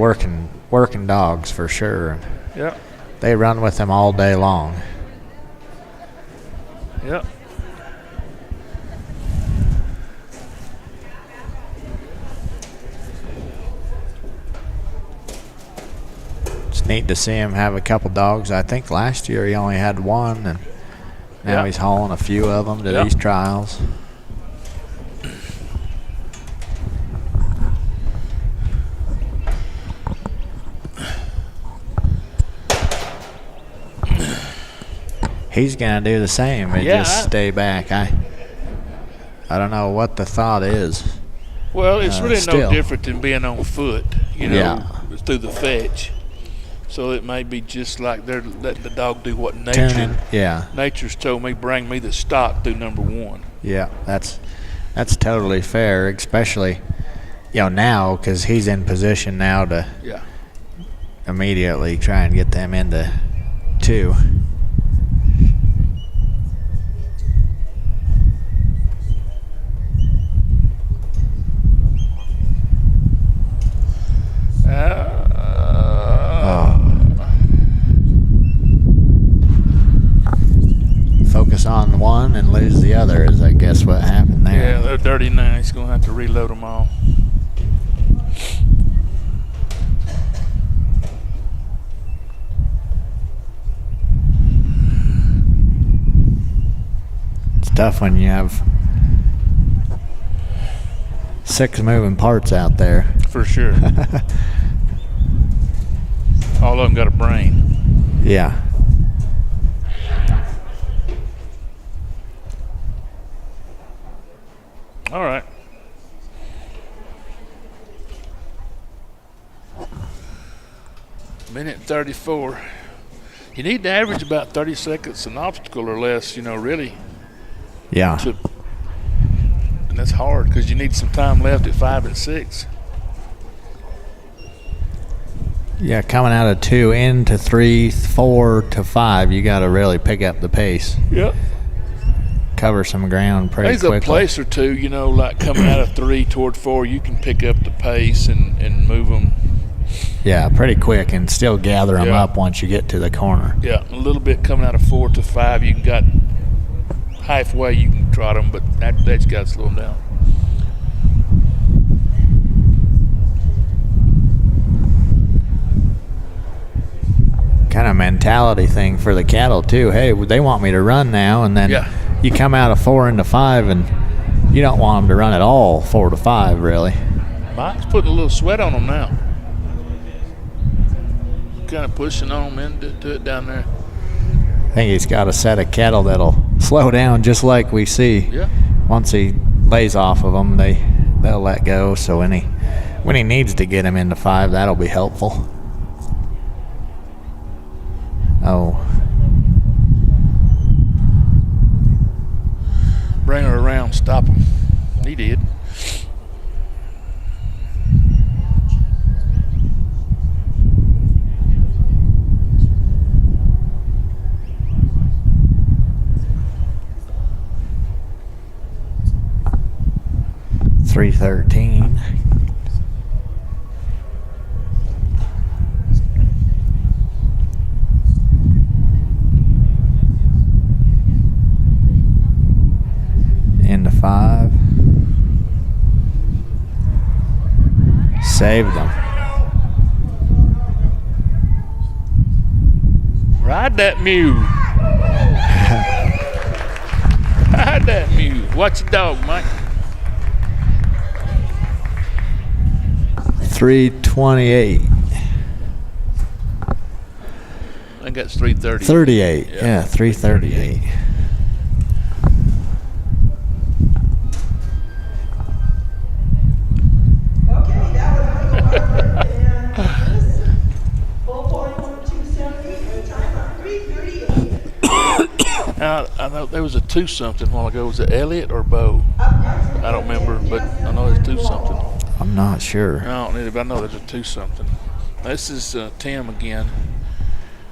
working dogs for sure. Yeah. They run with them all day long. Yeah. It's neat to see him have a couple dogs. I think last year he only had one, and now Yeah. he's hauling a few of them to Yeah. these trials. He's gonna do the same and Yeah, just stay back. I don't know what the thought is. Well, it's really still. no different than being on foot, you know, Yeah. through the fetch. So it may be just like they're letting the dog do what nature. Tuning. Yeah. Nature's told me bring me the stock through number one. Yeah, that's totally fair, especially now because he's in position now to Yeah. immediately try and get them into 2. Focus on one and lose the other is, I guess, what happened there. Yeah, they're dirty now. He's going to have to reload them all. It's tough when you have 6 moving parts out there. For sure. All of them got a brain. Yeah. All right. Minute 34. You need to average about 30 seconds an obstacle or less, really, Yeah. and that's hard because you need some time left at 5 and 6. Yeah, coming out of 2 into 3, 4 to 5, you got to really pick up the pace. Yep. Cover some ground pretty There's quickly. a place or two, like coming out of 3 toward 4, you can pick up the pace and move them. Yeah, pretty quick and still gather them Yeah. up once you get to the corner. Yeah, a little bit coming out of 4 to 5, you can got halfway you can trot them, but after that you got to slow them down. Kind of mentality thing for the cattle too. Hey, they want me to run now, and then Yeah. you come out of 4 into 5, and you don't want them to run at all 4 to 5, really. Mike's putting a little sweat on them now. Kind of pushing on them into it down there. I think he's got a set of cattle that'll slow down just like we see. Yeah. Once he lays off of them, they'll let go. So when he needs to get him into 5, that'll be helpful. Oh, Bring her around, stop him. He did. .313. Into 5. Saved them. Ride that mule. Ride that mule. Watch the dog, Mike. 328. I think that's 330. 38. Yeah, Yeah, 338. Okay, that was Michael Bartlett and Chris. Full 4.270 and time of 3:38. Now, I know there was a 2-something a while ago. Was it Elliott or Bo? Up next is I don't remember, but I know there's 2-something. I'm not sure. I don't need it, but I know there's a 2-something. This is Tim again.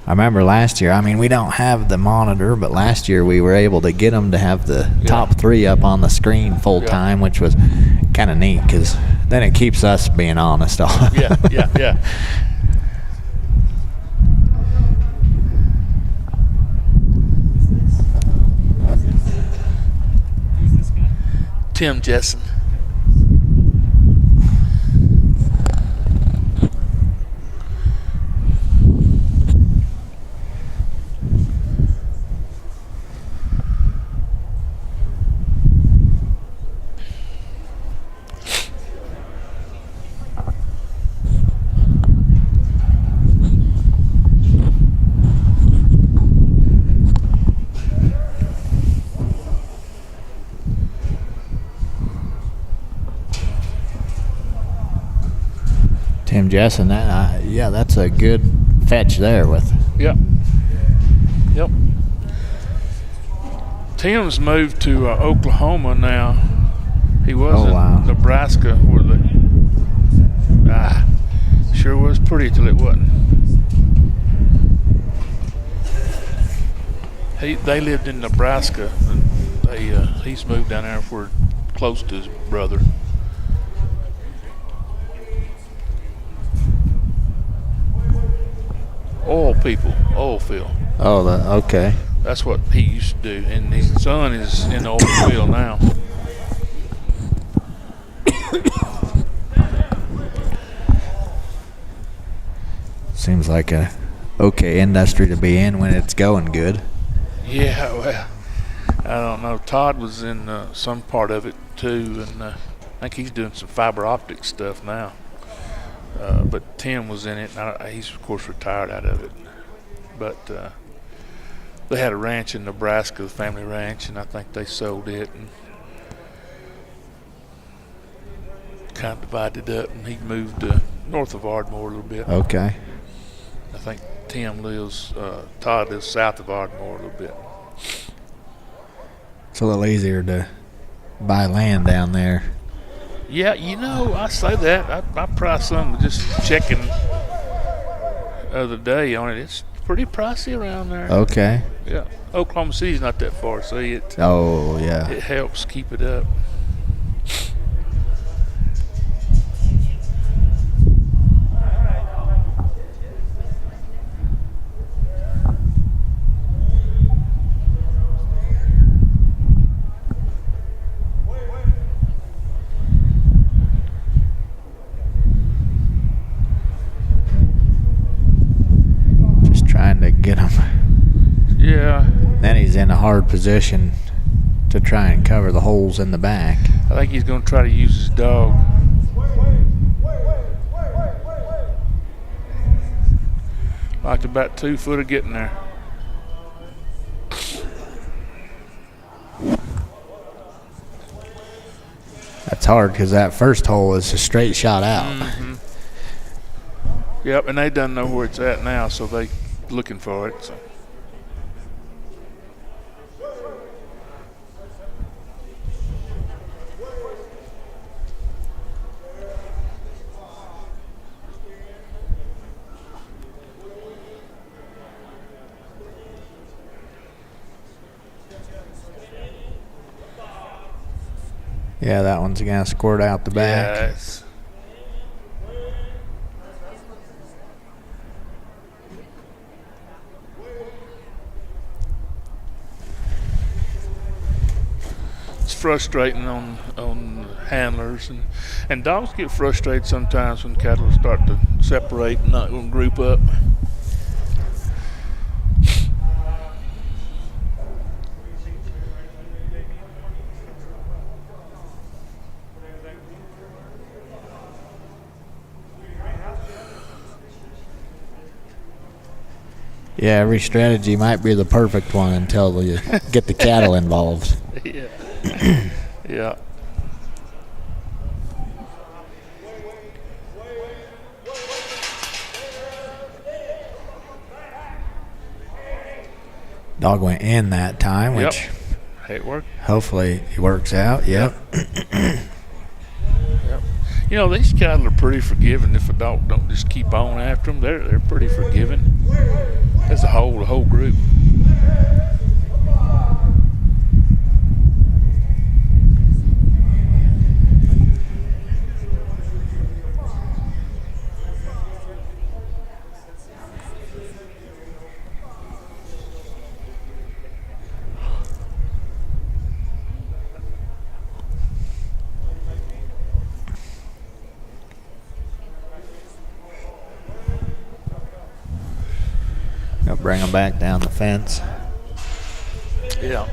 I remember last year, we don't have the monitor, but last year we were able to get them to have the top 3 up on the screen full time, which was kind of neat because then it keeps us being honest. Yeah, yeah. Tim Jessen. Jess, and that yeah, that's a good fetch there with. Yep. Yep. Tim's moved to Oklahoma now. He was in wow. Nebraska where sure was pretty till it wasn't. They lived in Nebraska, and he's moved down there for close to his brother. Oil field. Oh, okay. That's what he used to do, and his son is in the oil field now. Seems like a okay industry to be in when it's going good. Yeah, well, I don't know. Todd was in some part of it too, and I think he's doing some fiber optic stuff now. But Tim was in it, and he's of course retired out of it. But they had a ranch in Nebraska, the family ranch, and I think they sold it and kind of divided up, and he moved north of Ardmore a little bit. Okay. I think Todd lives south of Ardmore a little bit. It's a little easier to buy land down there. Yeah, I say that. I priced some just checking the other day on it. It's pretty pricey around there. Okay. Yeah. Oklahoma City's not that far, so it Yeah. helps keep it up. Just trying to get him. Yeah. Then he's in a hard position to try and cover the holes in the back. I think he's going to try to use his dog. Like about 2 foot of getting there. That's hard because that first hole is a straight shot out. Mm-hmm. Yep, and they done know where it's at now, so they looking for it. So. Yeah, that one's gonna squirt out the back. Yes. It's frustrating on handlers, and dogs get frustrated sometimes when cattle start to separate and not going to group up. Yeah, every strategy might be the perfect one until you get the cattle involved. Yeah. Yeah. Dog went in that time, which Hey, it worked. hopefully it works out. Yep. Yep. These cattle are pretty forgiving if a dog don't just keep on after them. They're pretty forgiving as a whole, the whole group. Gonna bring them back down the fence. Yeah.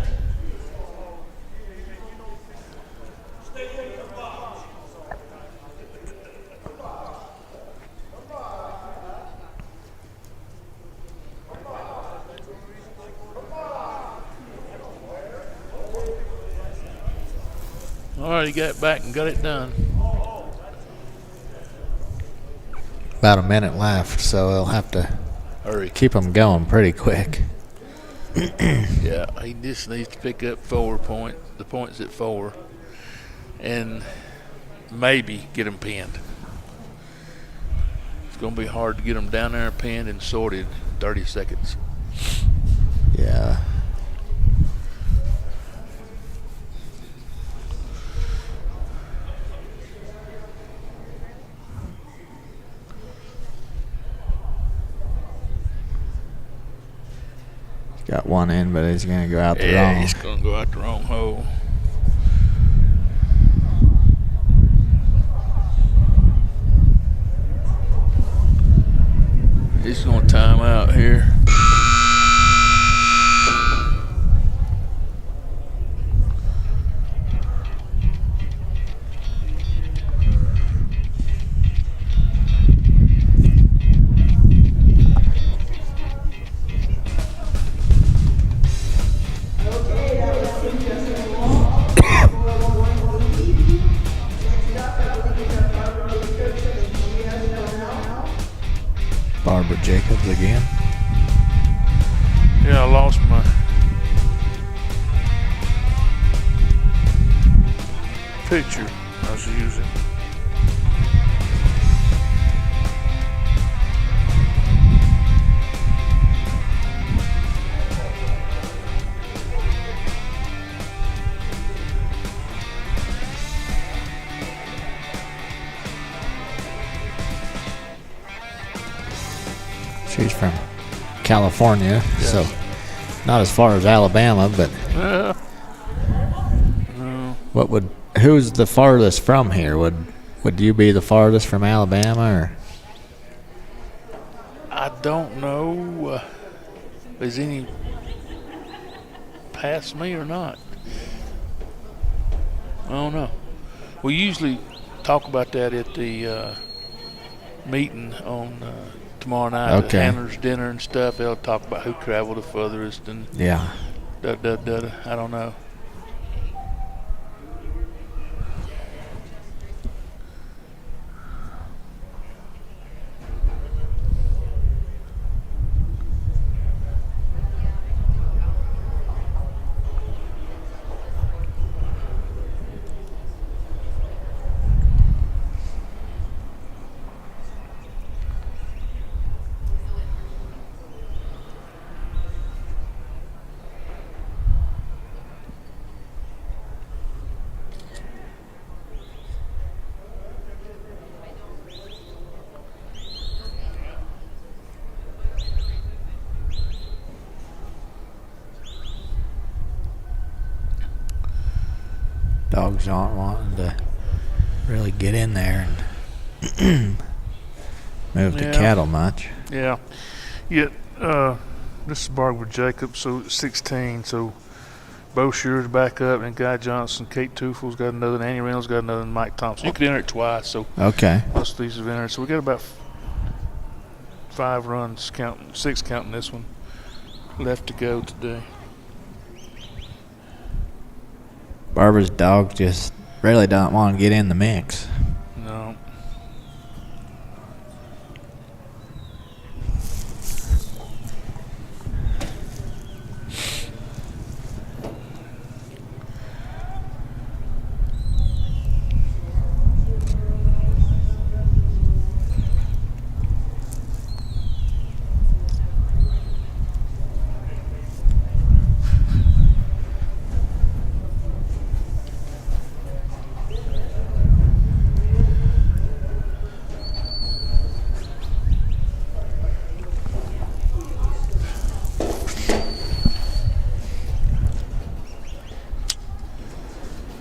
All right, he got it back and got it done. about a minute left, so he'll have to Hurry. keep them going pretty quick. Yeah, he just needs to pick up 4 points, the points at 4, and maybe get them pinned. It's going to be hard to get them down there pinned and sorted in 30 seconds. Yeah. Got one in, but he's going to go out the Yeah, wrong. he's going to go out the wrong hole. He's going to time out here. Okay, that was Kim Justin Wall. Next up, I believe we have Barbara Jacobs and Julia Cornell. Barbara Jacobs again. Yeah, I lost my picture I was using. She's from California, so not as far as Alabama, but No, who's the farthest from here? Would you be the farthest from Alabama, or? I don't know. Is any past me or not? I don't know. We usually talk about that at the meeting on tomorrow night. Okay. The handlers dinner and stuff. They'll talk about who traveled the furthest and Yeah. I don't know. Dogs aren't wanting to really get in there and move the Yeah. cattle much. Yeah. This is Barbara Jacobs, so 16. So Bo Shear's back up, and Guy Johnson, Kate Tuffel's got another, and Annie Reynolds got another, and Mike Thompson. You could enter it twice, so Okay. most of these have entered. So we got about 5 runs, 6 counting this one, left to go today. Barbara's dog just really don't want to get in the mix. No.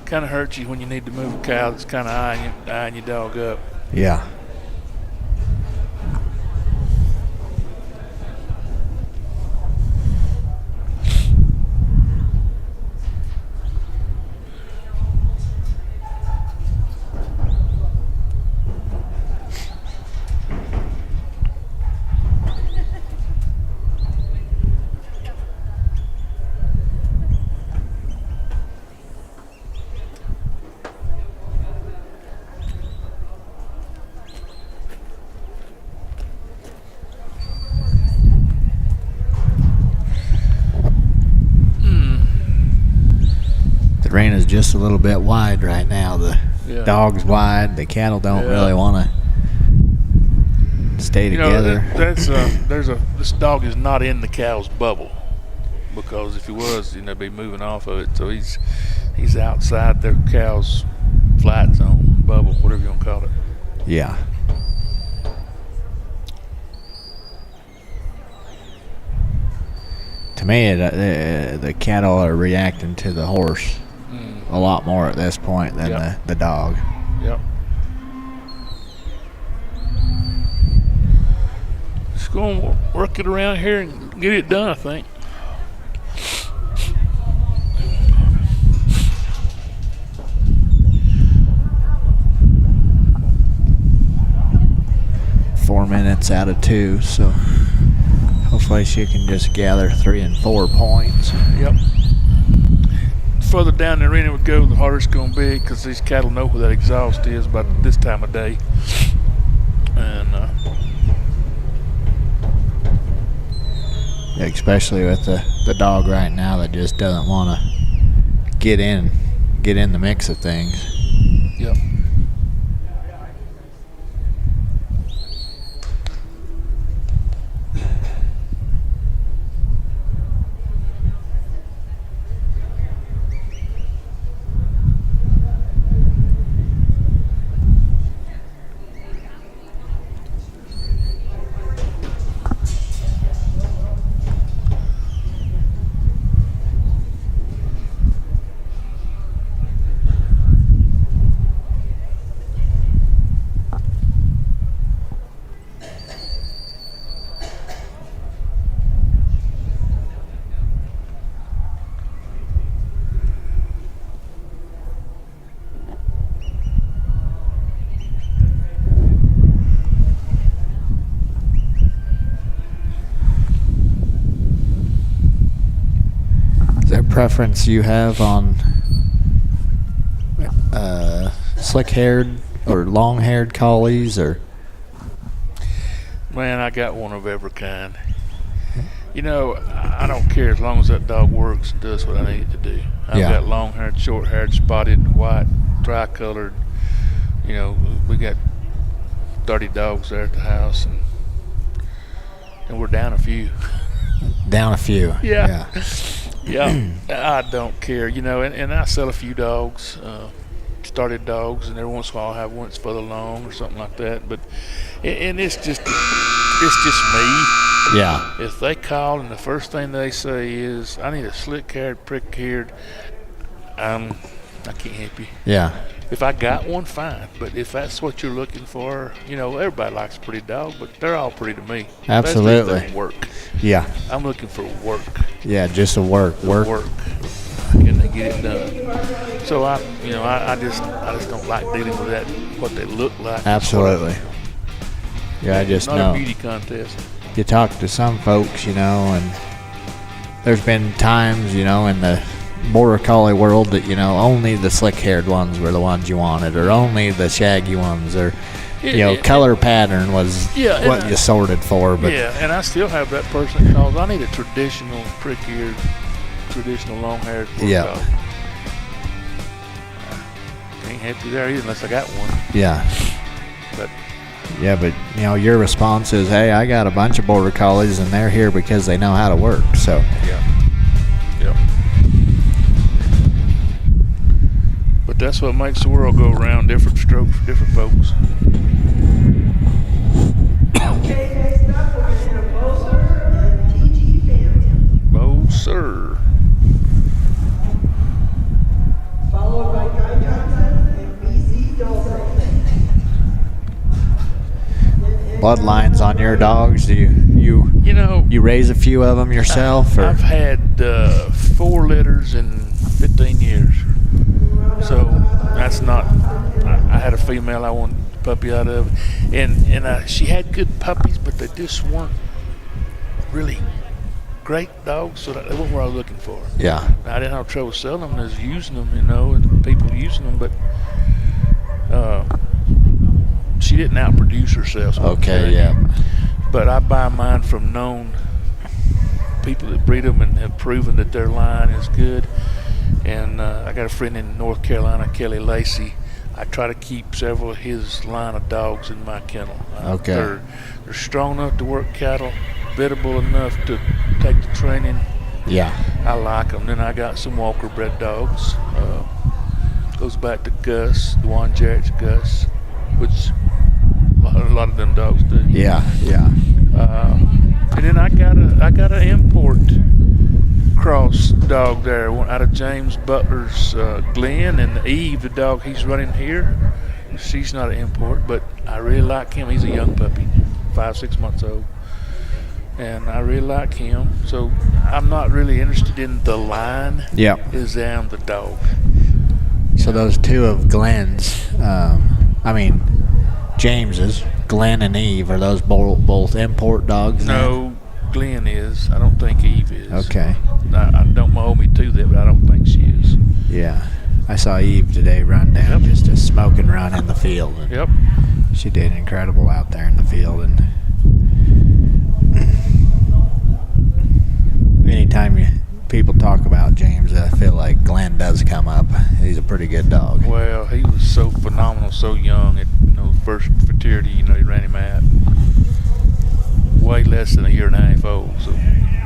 Kind of hurts you when you need to move a cow that's kind of eyeing your dog up. Yeah. arena's just a little bit wide right now. The Yeah. dog's wide. The cattle don't Yeah. really want to stay You know, together. this dog is not in the cow's bubble, because if he was, they'd be moving off of it. So he's outside their cow's flight zone, bubble, whatever you want to call it. Yeah. To me, the cattle are reacting to the horse a lot more at this point than Yep. the dog. Yep. Just go and work it around here and get it done, I think. 4 minutes out of 2, so hopefully she can just gather 3 and 4 points. Yep. Further down the arena we go, the harder it's going to be, because these cattle know where that exhaust is by this time of day. And Especially with the dog right now that just doesn't want to get in the mix of things. yep. Is there a preference you have on slick-haired or long-haired collies, or? Man, I got one of every kind. I don't care as long as that dog works and does what I need it to do. I've Yeah. got long-haired, short-haired, spotted, white, tri-colored. We got 30 dogs there at the house, and we're down a few. Down a few. Yeah. Yeah, I don't care, and I sell a few dogs, started dogs, and every once in a while I have one that's further along or something like that. But, and it's just me. Yeah. If they call and the first thing they say is, I need a slick-haired, prick-haired, I can't help you. Yeah. If I got one, fine. But if that's what you're looking for, everybody likes a pretty dog, but they're all pretty to me. Absolutely. Especially if they work. Yeah. I'm looking for work. Yeah, just a work. Work. Can they get it done? So I just don't like dealing with that. What they look like. Absolutely. Yeah, I just Not know. a beauty contest. You talk to some folks, and there's been times, in the Border Collie world that, only the slick-haired ones were the ones you wanted, or only the shaggy ones, or, color pattern was Yeah, what and you sorted for. But Yeah, and I still have that person that calls, I need a traditional prick-eared, traditional long-haired border Yeah. collie. Can't help you there either unless I got one. yeah. But Yeah, but, your response is, hey, I got a bunch of Border Collies, and they're here because they know how to work, so. yeah. But that's what makes the world go around, different strokes for different folks. Okay, next up, we're going to have Moser and TG Phantom, Oh, sir. followed by Guy Johnson and BC Dolphin. Bloodlines on your dogs? Do you raise a few of them yourself, or? I've had 4 litters in 15 years. So that's not. I had a female I wanted a puppy out of, and she had good puppies, but they just weren't really great dogs. So they weren't what I was looking for. Yeah. I didn't have trouble selling them, as using them, and people using them, but she didn't outproduce herself. So Okay, yeah. But I buy mine from known people that breed them and have proven that their line is good. And I got a friend in North Carolina, Kelly Lacey. I try to keep several of his line of dogs in my kennel. Okay. They're strong enough to work cattle, biddable enough to take the training. Yeah. I like them. Then I got some Walker bred dogs. Goes back to Gus, Dwan Jarrett's Gus, which a lot of them dogs do. Yeah. Yeah. And then I got an import cross dog there, one out of James Butler's Glenn, and Eve, the dog he's running here. She's not an import, but I really like him. He's a young puppy, 5-6 months old, and I really like him. So I'm not really interested in the line. Yeah. Is down the dog. So those two of Glenn's, James's, Glenn and Eve, are those both import dogs? No, Glenn is. I don't think Eve is. Okay. I don't hold me to that, but I don't think she is. Yeah. I saw Eve today run down Yep. just a smoking run in the field. And Yep. she did incredible out there in the field. And anytime people talk about James, I feel like Glenn does come up. He's a pretty good dog. Well, he was so phenomenal, so young. At first fraternity, he ran him out. Way less than a year and a half old. So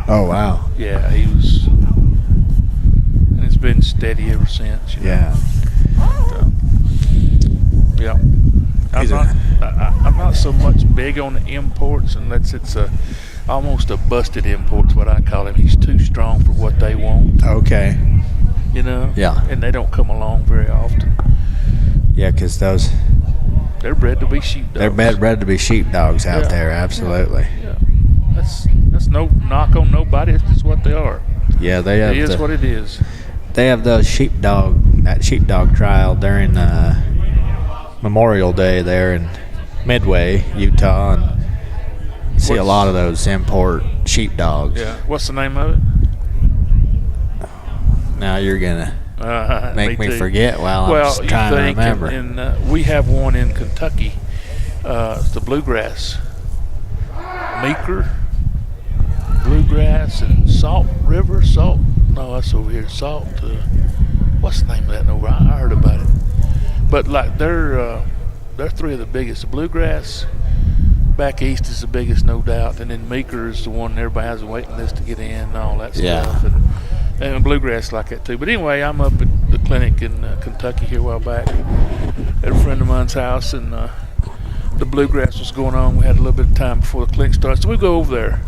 Oh, wow. yeah, he was, and it's been steady ever since. Yeah. So, yeah. I'm not so much big on the imports unless it's almost a busted import's what I call him. He's too strong for what they want. Okay. Yeah. And they don't come along very often. Yeah, because They're bred to be sheepdogs. they're bred to be sheepdogs out Yeah. there. Absolutely. Yeah. That's no knock on nobody. It's just what they are. Yeah, they have. It is what it is. They have that sheepdog trial during Memorial Day there in Midway, Utah, and you see a lot of those import sheepdogs. Yeah. What's the name of it? Now you're gonna make me too. forget while Well, I'm trying to remember. And we have one in Kentucky. It's the bluegrass. Meeker, bluegrass, and Salt River. No, that's over here. Salt. What's the name of that over? I heard about it. But like they're three of the biggest. The bluegrass back east is the biggest, no doubt, and then Meeker is the one everybody has a waiting list to get in and all that Yeah. stuff. And bluegrass like that too. But anyway, I'm up at the clinic in Kentucky here a while back at a friend of mine's house, and the bluegrass was going on. We had a little bit of time before the clinic started, so we go over there,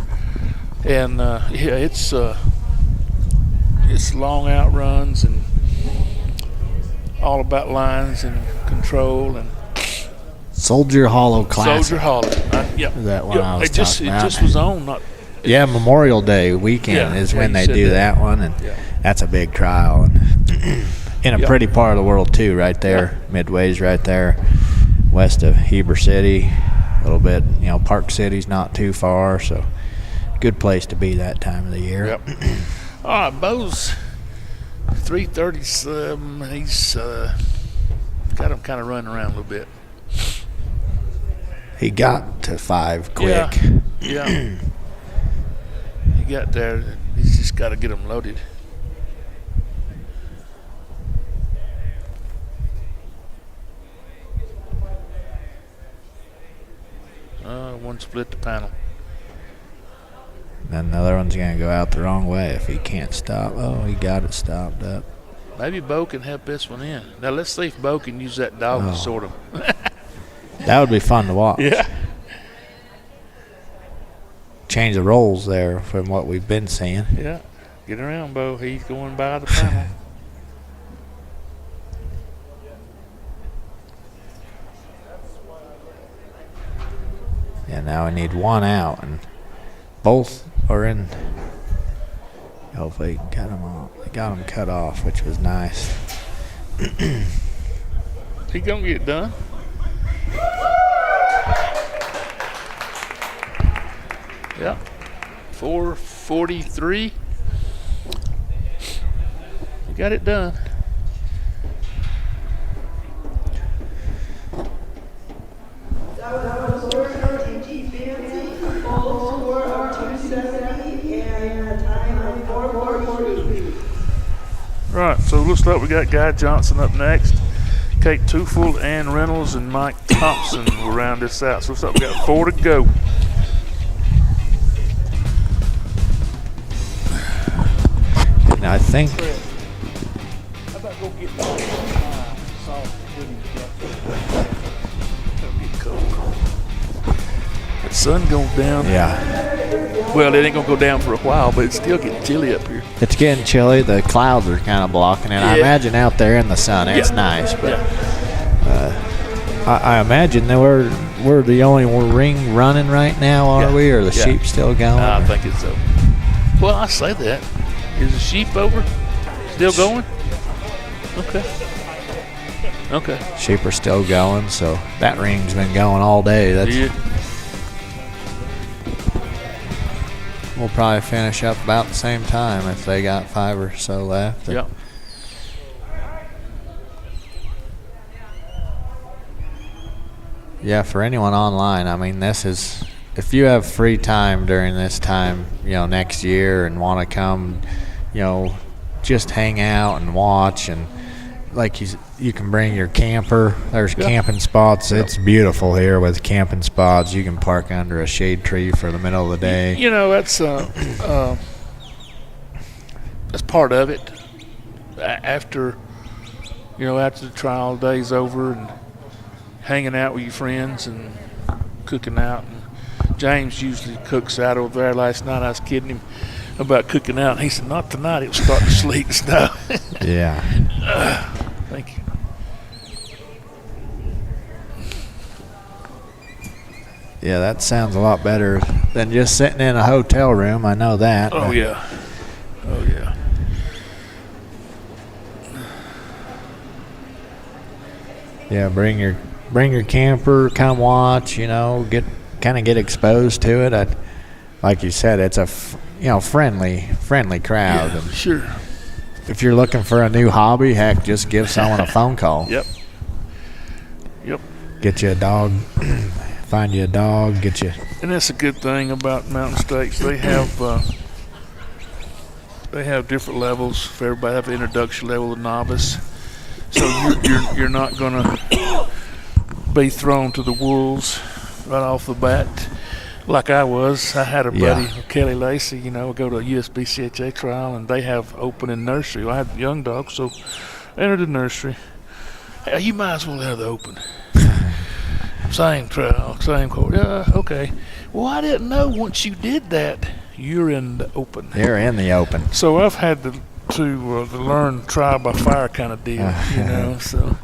and yeah, it's long outruns and all about lines and control and Soldier Hollow Classic. Soldier Hollow. Yeah, Is that one I was it just talking about? It just was on. Not Yeah, Memorial Day weekend Yeah, is yeah, when you they said do that. that one, and Yeah. that's a big trial. And in a Yeah. pretty part of the world too, right there. Midway's right there, west of Heber City, a little bit. Park City's not too far, so good place to be that time of the year. Yep. All right, Bo's 337. He's got him kind of running around a little bit. He got to 5 quick. Yeah. He got there. He's just got to get them loaded. One split the panel. Then the other one's going to go out the wrong way if he can't stop. Oh, he got it stopped up. Maybe Bo can help this one in. Now let's see if Bo can use that dog to sort him. That would be fun to watch. Yeah. Change the roles there from what we've been seeing. Yeah. Get around, Bo. He's going by the panel. Yeah, now we need one out, and both are in. Hopefully, got them cut off, which was nice. He gonna get it done. Yeah. 4:43. He got it done. That was score TG Fancy, full score of 270 and a time of 4:43. Right, so it looks like we got Guy Johnson up next. Kate Tufel, Ann Reynolds, and Mike Thompson will round this out. So looks like we got 4 to go. Now I think How about go get the sun goes down. yeah, Well, it ain't gonna go down for a while, but it's still getting chilly up here. it's getting chilly. The clouds are kind of blocking it. I Yeah. imagine out there in the sun, it's Yeah. nice, but Yeah. I imagine that we're the only ring running right now, are Yeah. we? Or the Yeah. sheep still going? I think it's over. Well, I say that. Is the sheep over? Still going? Okay. Okay. Sheep are still going, so that ring's been going all day. That's Yeah. We'll probably finish up about the same time if they got 5 or so left. Yep. Yeah, for anyone online, I mean, this is, if you have free time during this time, next year and want to come, just hang out and watch, and like you can bring your camper. There's Yeah. camping spots. It's beautiful here with camping spots. You can park under a shade tree for the middle of the day. That's part of it. After the trial day's over and hanging out with your friends and cooking out. And James usually cooks out over there. Last night I was kidding him about cooking out. And he said, "Not tonight. It was starting to sleet and snow." Yeah. Thank you. Yeah, that sounds a lot better than just sitting in a hotel room. I know that. Oh yeah. Oh yeah. Yeah, bring your camper, come watch. Get exposed to it. Like you said, it's a friendly crowd. Yeah, And sure. if you're looking for a new hobby, heck, just give someone a phone call. Yep. Yep. Get you a dog. Find you a dog. Get you. And that's a good thing about Mountain States. They have different levels for everybody. They have an introduction level, a novice. So you're not gonna be thrown to the wolves right off the bat like I was. I had a buddy, Kelly Lacey. Go to a USBCHA trial, and they have open in nursery. I had young dogs, so I entered the nursery. Hey, you might as well have the open. Same trial, same court. Yeah, okay. Well, I didn't know once you did that, you're in the open. You're in the open. So I've had to learn trial by fire kind of deal, So,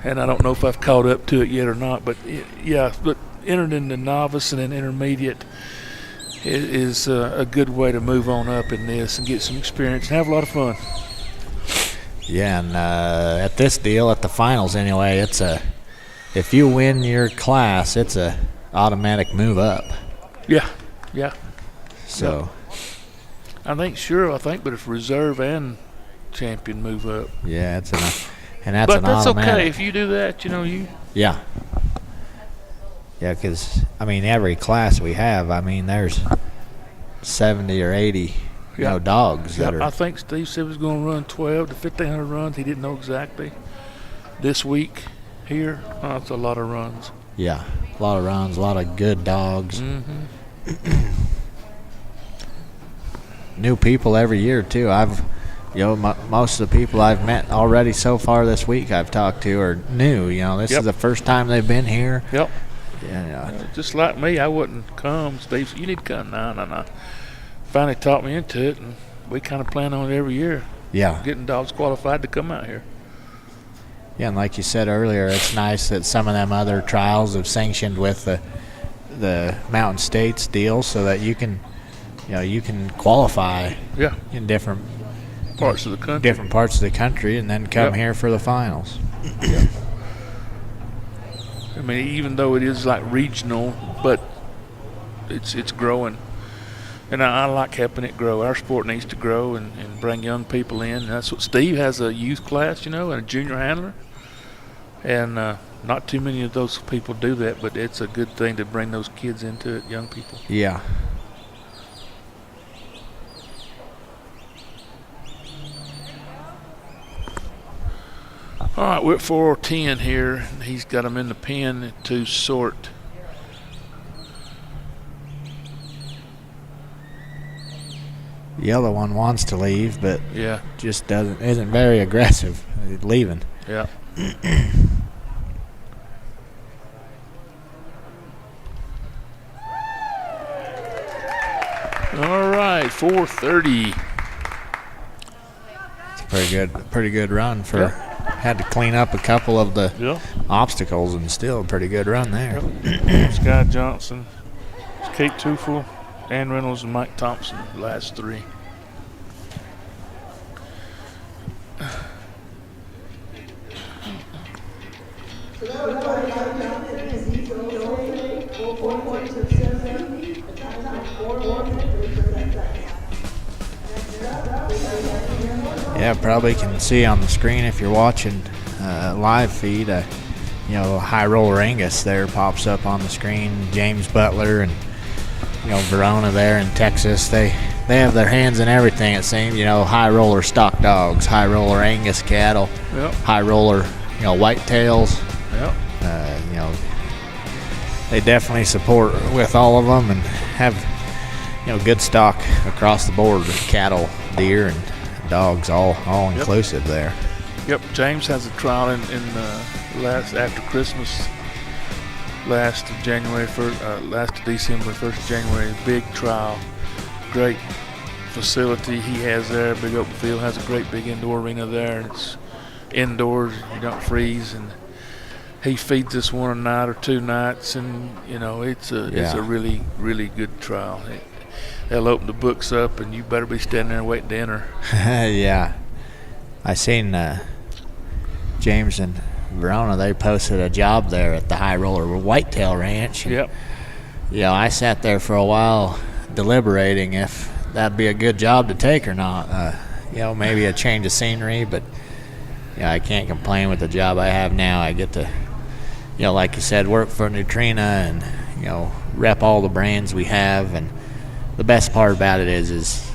and I don't know if I've caught up to it yet or not, but yeah. But entering in the novice and then intermediate is a good way to move on up in this and get some experience and have a lot of fun. Yeah, and at this deal, at the finals anyway, if you win your class, it's a automatic move up. Yeah. So. I think, but it's reserve and champion move up. Yeah, it's enough, and that's But an that's automatic. okay if you do that. You. Yeah. Yeah, because every class we have, there's 70 or 80, dogs that I are. think Steve said he was going to run 12 to 1,500 runs. He didn't know exactly. This week here, it's a lot of runs. Yeah, a lot of runs, a lot of good dogs. Mm-hmm. New people every year too. Most of the people I've met already so far this week I've talked to are new. This Yep. is the first time they've been here. Yep. Yeah. Just like me, I wouldn't come. Steve said, "You need to come." No. Finally talked me into it, and we kind of plan on it every year, Yeah. getting dogs qualified to come out here. Yeah, and like you said earlier, it's nice that some of them other trials have sanctioned with the Mountain States deal, so that you can qualify Yeah, in different parts of the country. parts of the country, and then come Yep. here for the finals. I mean, even though it is like regional, but it's growing. And I like helping it grow. Our sport needs to grow and bring young people in. And that's what Steve has, a youth class, and a junior handler. And not too many of those people do that, but it's a good thing to bring those kids into it, young people. Yeah. All right, we're at 4:10 here. He's got them in the pen to sort. The other one wants to leave, but Yeah, just isn't very aggressive leaving. yeah. All right, 4:30. It's a pretty good run for. Had to clean up a couple of the Yeah. obstacles, and still a pretty good run there. Sky Johnson, Kate Tufel, Ann Reynolds, and Mike Thompson, the last three. So that was Sky Johnson and Diesel Olsen, 4.67. The time was 4 minutes, 37 seconds. Next up, we have Yeah, probably can see on the screen if you're watching live feed. High Roller Angus there pops up on the screen. James Butler and Verona there in Texas. They have their hands in everything. It seems. High Roller stock dogs, High Roller Angus cattle, Yep. High Roller whitetails. Yep. They definitely support with all of them and have good stock across the board with cattle, deer, and dogs, all inclusive there. Yep. James has a trial in last after Christmas, last of January, last of December, 1st of January. Big trial, great facility he has there. Big open field, has a great big indoor arena there. It's indoors, you don't freeze, and he feeds us one a night or 2 nights, and it's a really, really good trial. They'll open the books up, and you better be standing there waiting dinner. Yeah, I seen James and Verona. They posted a job there at the High Roller Whitetail Ranch. Yep. I sat there for a while deliberating if that'd be a good job to take or not. Maybe a change of scenery, but I can't complain with the job I have now. I get to, like you said, work for Nutrena and rep all the brands we have. And the best part about it is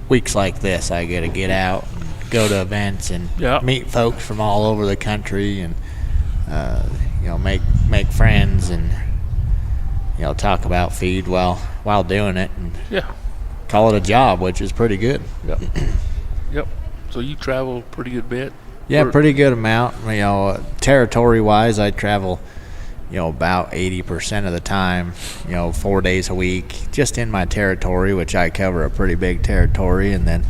weeks like this, I get to get out and go to events and meet folks from all over the country and make friends and talk about feed while doing it and call it a job, which is pretty good. Yep. Yep. So you travel a pretty good bit? Yeah, pretty good amount. Territory wise, I travel about 80% of the time, 4 days a week, just in my territory, which I cover a pretty big territory, and then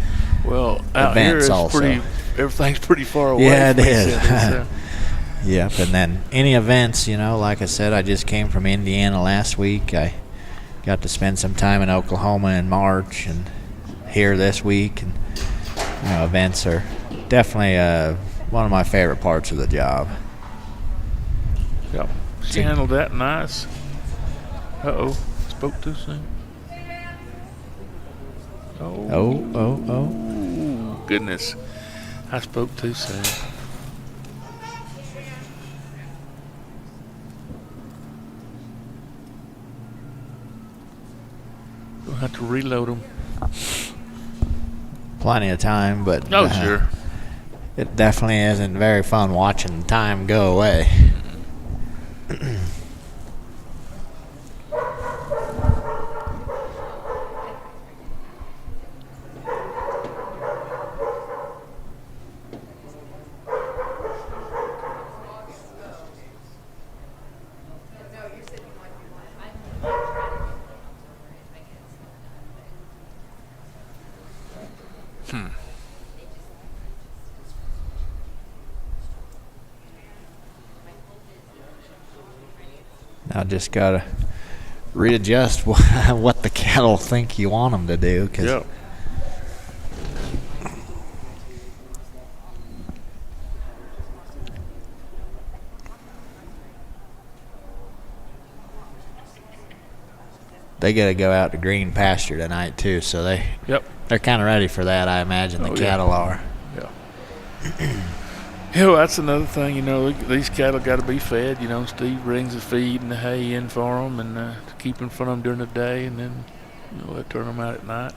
out events here also. Everything's pretty far away. Yeah, it is. So. Yep, and then any events, like I said, I just came from Indiana last week. I got to spend some time in Oklahoma in March and here this week, and events are definitely one of my favorite parts of the job. Yep. She handled that nice. Spoke too soon. Oh, goodness. I spoke too soon. We'll have to reload them. Plenty of time, but Sure. it definitely isn't very fun watching time go away. Now just gotta readjust what the cattle think you want them to do. Yep. They got to go out to green pasture tonight too, so they're kind of ready for that. I imagine the cattle are. Yeah. That's another thing. These cattle got to be fed. Steve brings the feed and the hay in for them, and to keep in front of them during the day, and then they turn them out at night.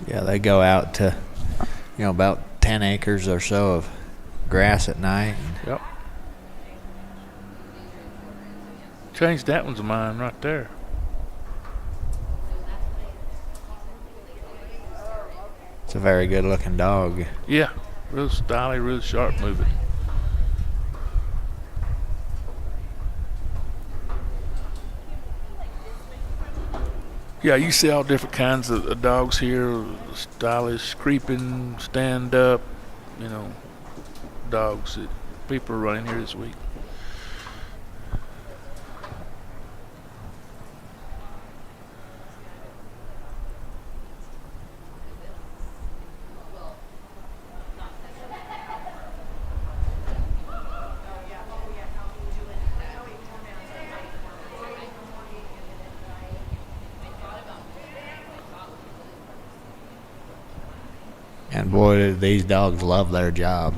Yeah, they go out to about 10 acres or so of grass at night. Yep. Changed that one's mine right there. It's a very good looking dog. Yeah, real stylish, real sharp moving. Yeah, you see all different kinds of dogs here. Stylish, creeping, stand up, dogs that people are running here this week. And boy, these dogs love their job.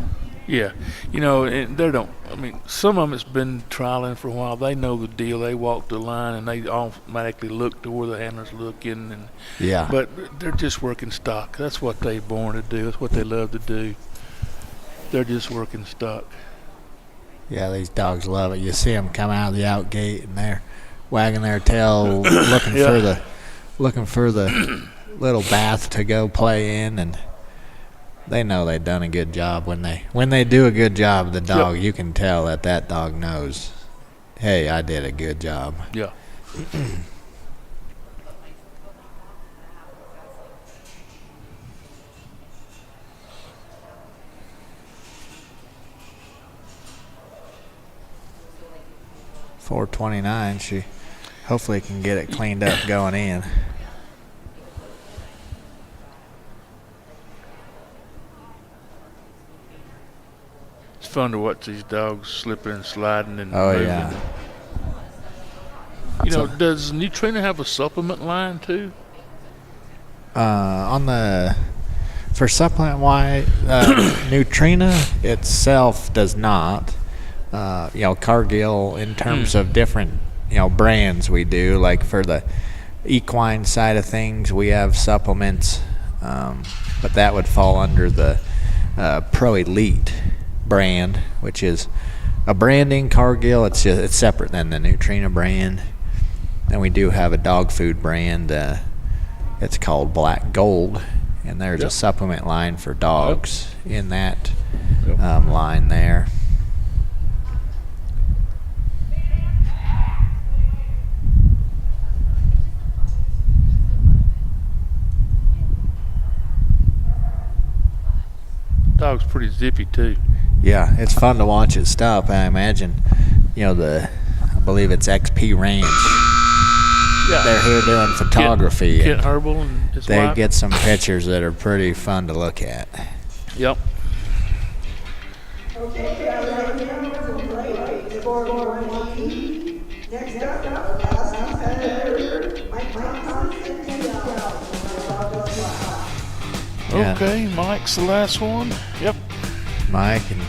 Yeah, and they don't. I mean, some of them has been trialing for a while. They know the deal. They walk the line and they automatically look to where the handler's looking. And Yeah. but they're just working stock. That's what they're born to do. That's what they love to do. They're just working stock. Yeah, these dogs love it. You see them come out of the out gate and they're wagging their tail, looking Yeah. for the little bath to go play in, and they know they've done a good job. When they do a good job, the dog, you can tell that dog knows, hey, I did a good job. Yeah. .429. She hopefully can get it cleaned up going in. It's fun to watch these dogs slipping and sliding and Oh, moving. yeah. Does Neutrina have a supplement line too? For supplement wise, Neutrina itself does not. Cargill, in terms of different brands, we do, like for the equine side of things, we have supplements, but that would fall under the Pro Elite brand, which is a branding. Cargill, it's separate than the Neutrina brand. And we do have a dog food brand. It's called Black Gold, and there's a supplement line for dogs in that line there. Dog's pretty zippy too. Yeah, it's fun to watch it stop. I imagine, I believe it's XP Ranch. Yeah. They're here doing photography. Kent and Herbal and his they wife. get some pictures that are pretty fun to look at. Yep. Okay, great. Score 180. Next up, last competitor, Mike Thompson, 10,000. Yeah. Okay, Mike's the last one. Yep. Mike, and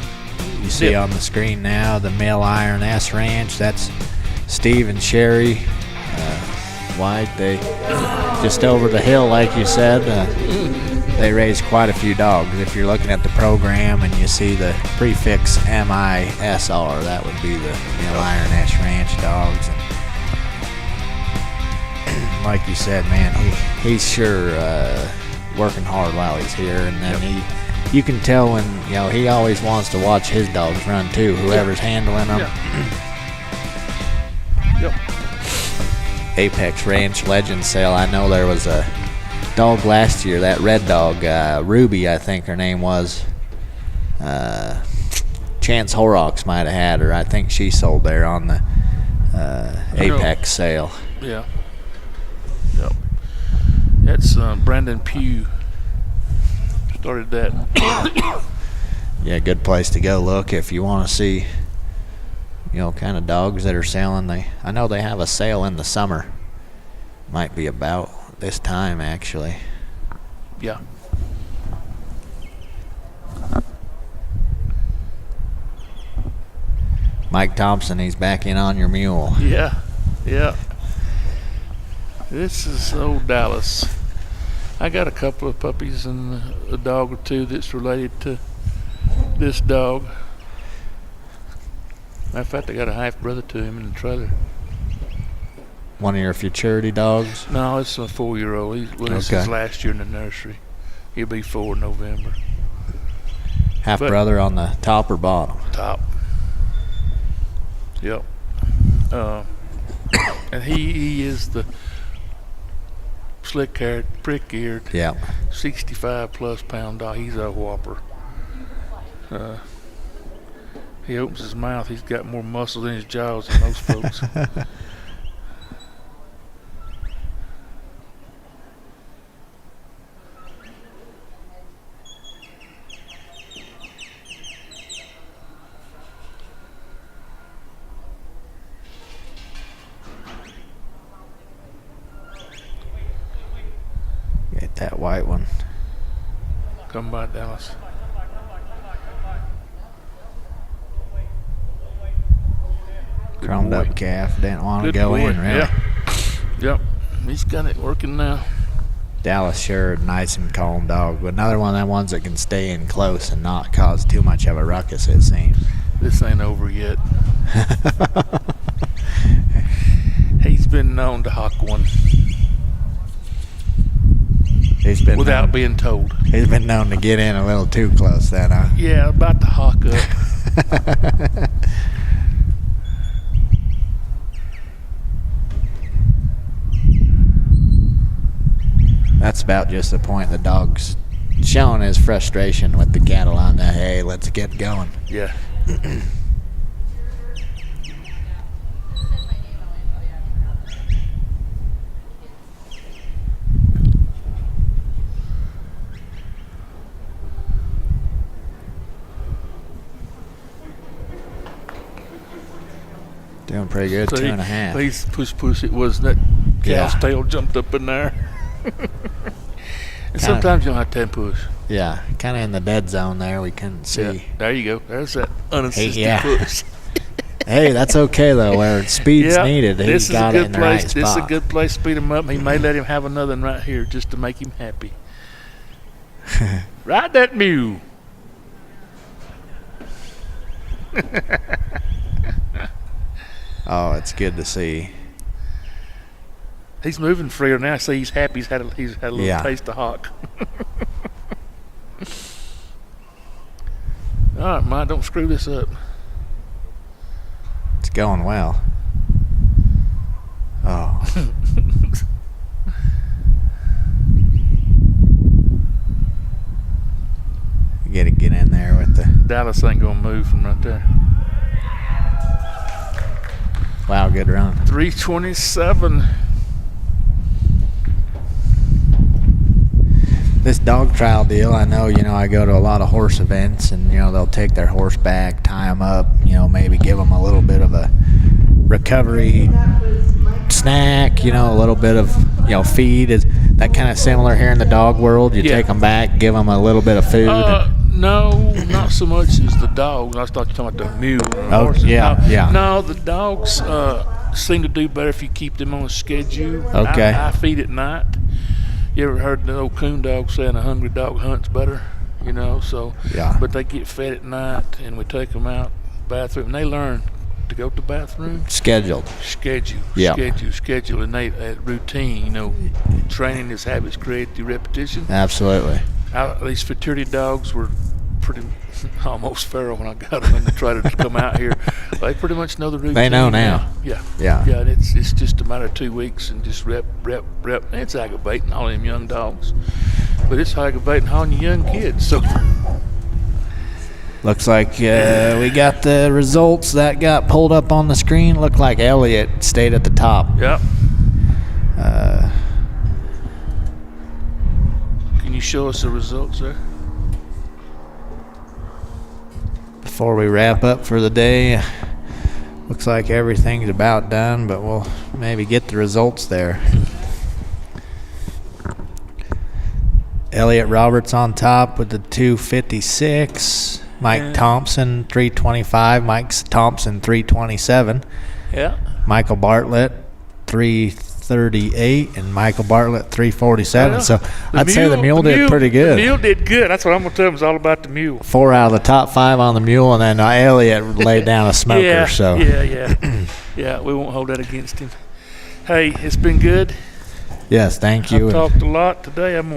you see on the screen now the Mill Iron S Ranch. That's Steve and Sherry White. They just over the hill, like you said. They raise quite a few dogs. If you're looking at the program and you see the prefix MISR, that would be the Mill Iron S Ranch dogs. And like you said, man, he's sure working hard while he's here, and then you can tell when he always wants to watch his dogs run too. Whoever's handling them. Yep. Apex Ranch Legend Sale. I know there was a dog last year, that red dog, Ruby, I think her name was. Chance Horrocks might have had her. I think she sold there on the Apex sale. Yeah. Yep. That's Brandon Pugh started that. Yeah, good place to go look if you want to see, kind of dogs that are selling. I know they have a sale in the summer. Might be about this time, actually. Yeah. Mike Thompson, he's back in on your mule. Yeah. Yeah. This is old Dallas. I got a couple of puppies and a dog or two that's related to this dog. Matter of fact, I got a half brother to him in the trailer. One of your futurity dogs? No, it's a 4-year-old. This Okay. is last year in the nursery. He'll be 4 in November. Half But- brother on the top or bottom? Top. Yep. And he is the slick-haired, prick-eared, Yeah. 65-plus pound dog. He's a whopper. He opens his mouth. He's got more muscle in his jaws than most folks. Get that white one. Come by, Dallas. Good Chromed boy. up calf. Didn't want to Good go boy. in, really. Yeah. Yep. He's got it working now. Dallas sure nice and calm dog, but another one of them ones that can stay in close and not cause too much of a ruckus, it seems. This ain't over yet. He's been known to hawk one He's been without known, being told. he's been known to get in a little too close then, huh? Yeah, about to hawk up. That's about just the point the dog's showing his frustration with the cattle on the hay. Let's get going. Yeah. Doing pretty good, So 2.5. He's push. It was that cow's Yeah. tail jumped up in there. And sometimes you don't have to push. Yeah, kind of in the dead zone there. We couldn't see. Yeah. There you go. There's that unassisted yeah. push. Hey, that's okay though. Where speed's Yeah, needed, he this is got a it good in the place. right This is a spot. good place to speed him up. He may let him have another one right here just to make him happy. Ride that mule. Oh, it's good to see. He's moving freer now. See, he's happy. He's had a little Yeah. taste of hawk. All right, Ma, don't screw this up. It's going well. Oh. You gotta get in there with the. Dallas ain't gonna move from right there. Wow, good run. 327. This dog trial deal, I know, I go to a lot of horse events and, they'll take their horse back, tie them up, maybe give them a little bit of a recovery That was Mike. snack, a little bit of, feed. Is that kind of similar here in the dog world? You Yeah. take them back, give them a little bit of food. No, not so much as the dogs. I thought you were talking about the mule. and Oh, horses. yeah, no, yeah. No, the dogs seem to do better if you keep them on a schedule. Okay. I feed at night. You ever heard the old coon dog saying a hungry dog hunts better? So. Yeah. But they get fed at night, and we take them out bathroom, and they learn to go to the bathroom. Scheduled. Schedule, Yeah. schedule, and they routine. Training is habits created through repetition. Absolutely. These futurity dogs were pretty almost feral when I got them in the trailer to come out here. They pretty much know the routine. They know now. Yeah. Yeah. Yeah, and it's just a matter of 2 weeks and just rep. And it's aggravating all them young dogs, but it's aggravating all your young kids. So Looks like we got the results that got pulled up on the screen. Looked like Elliott stayed at the top. yeah. Uh, Can you show us the results there? Before we wrap up for the day, looks like everything's about done, but we'll maybe get the results there. Elliott Roberts on top with the 256. Mike Yeah. Thompson 325. Mike Thompson 327. Yeah. Michael Bartlett 3 338 and Michael Bartlett 347. Well, So I'd say the mule did pretty The good. mule did good. That's what I'm gonna tell them. It's all about the mule. 4 out of the top 5 on the mule, and then Elliott laid down a smoker. Yeah, So yeah. Yeah, we won't hold that against him. Hey, it's been good. yes, thank you. I've talked a lot today. I'm gonna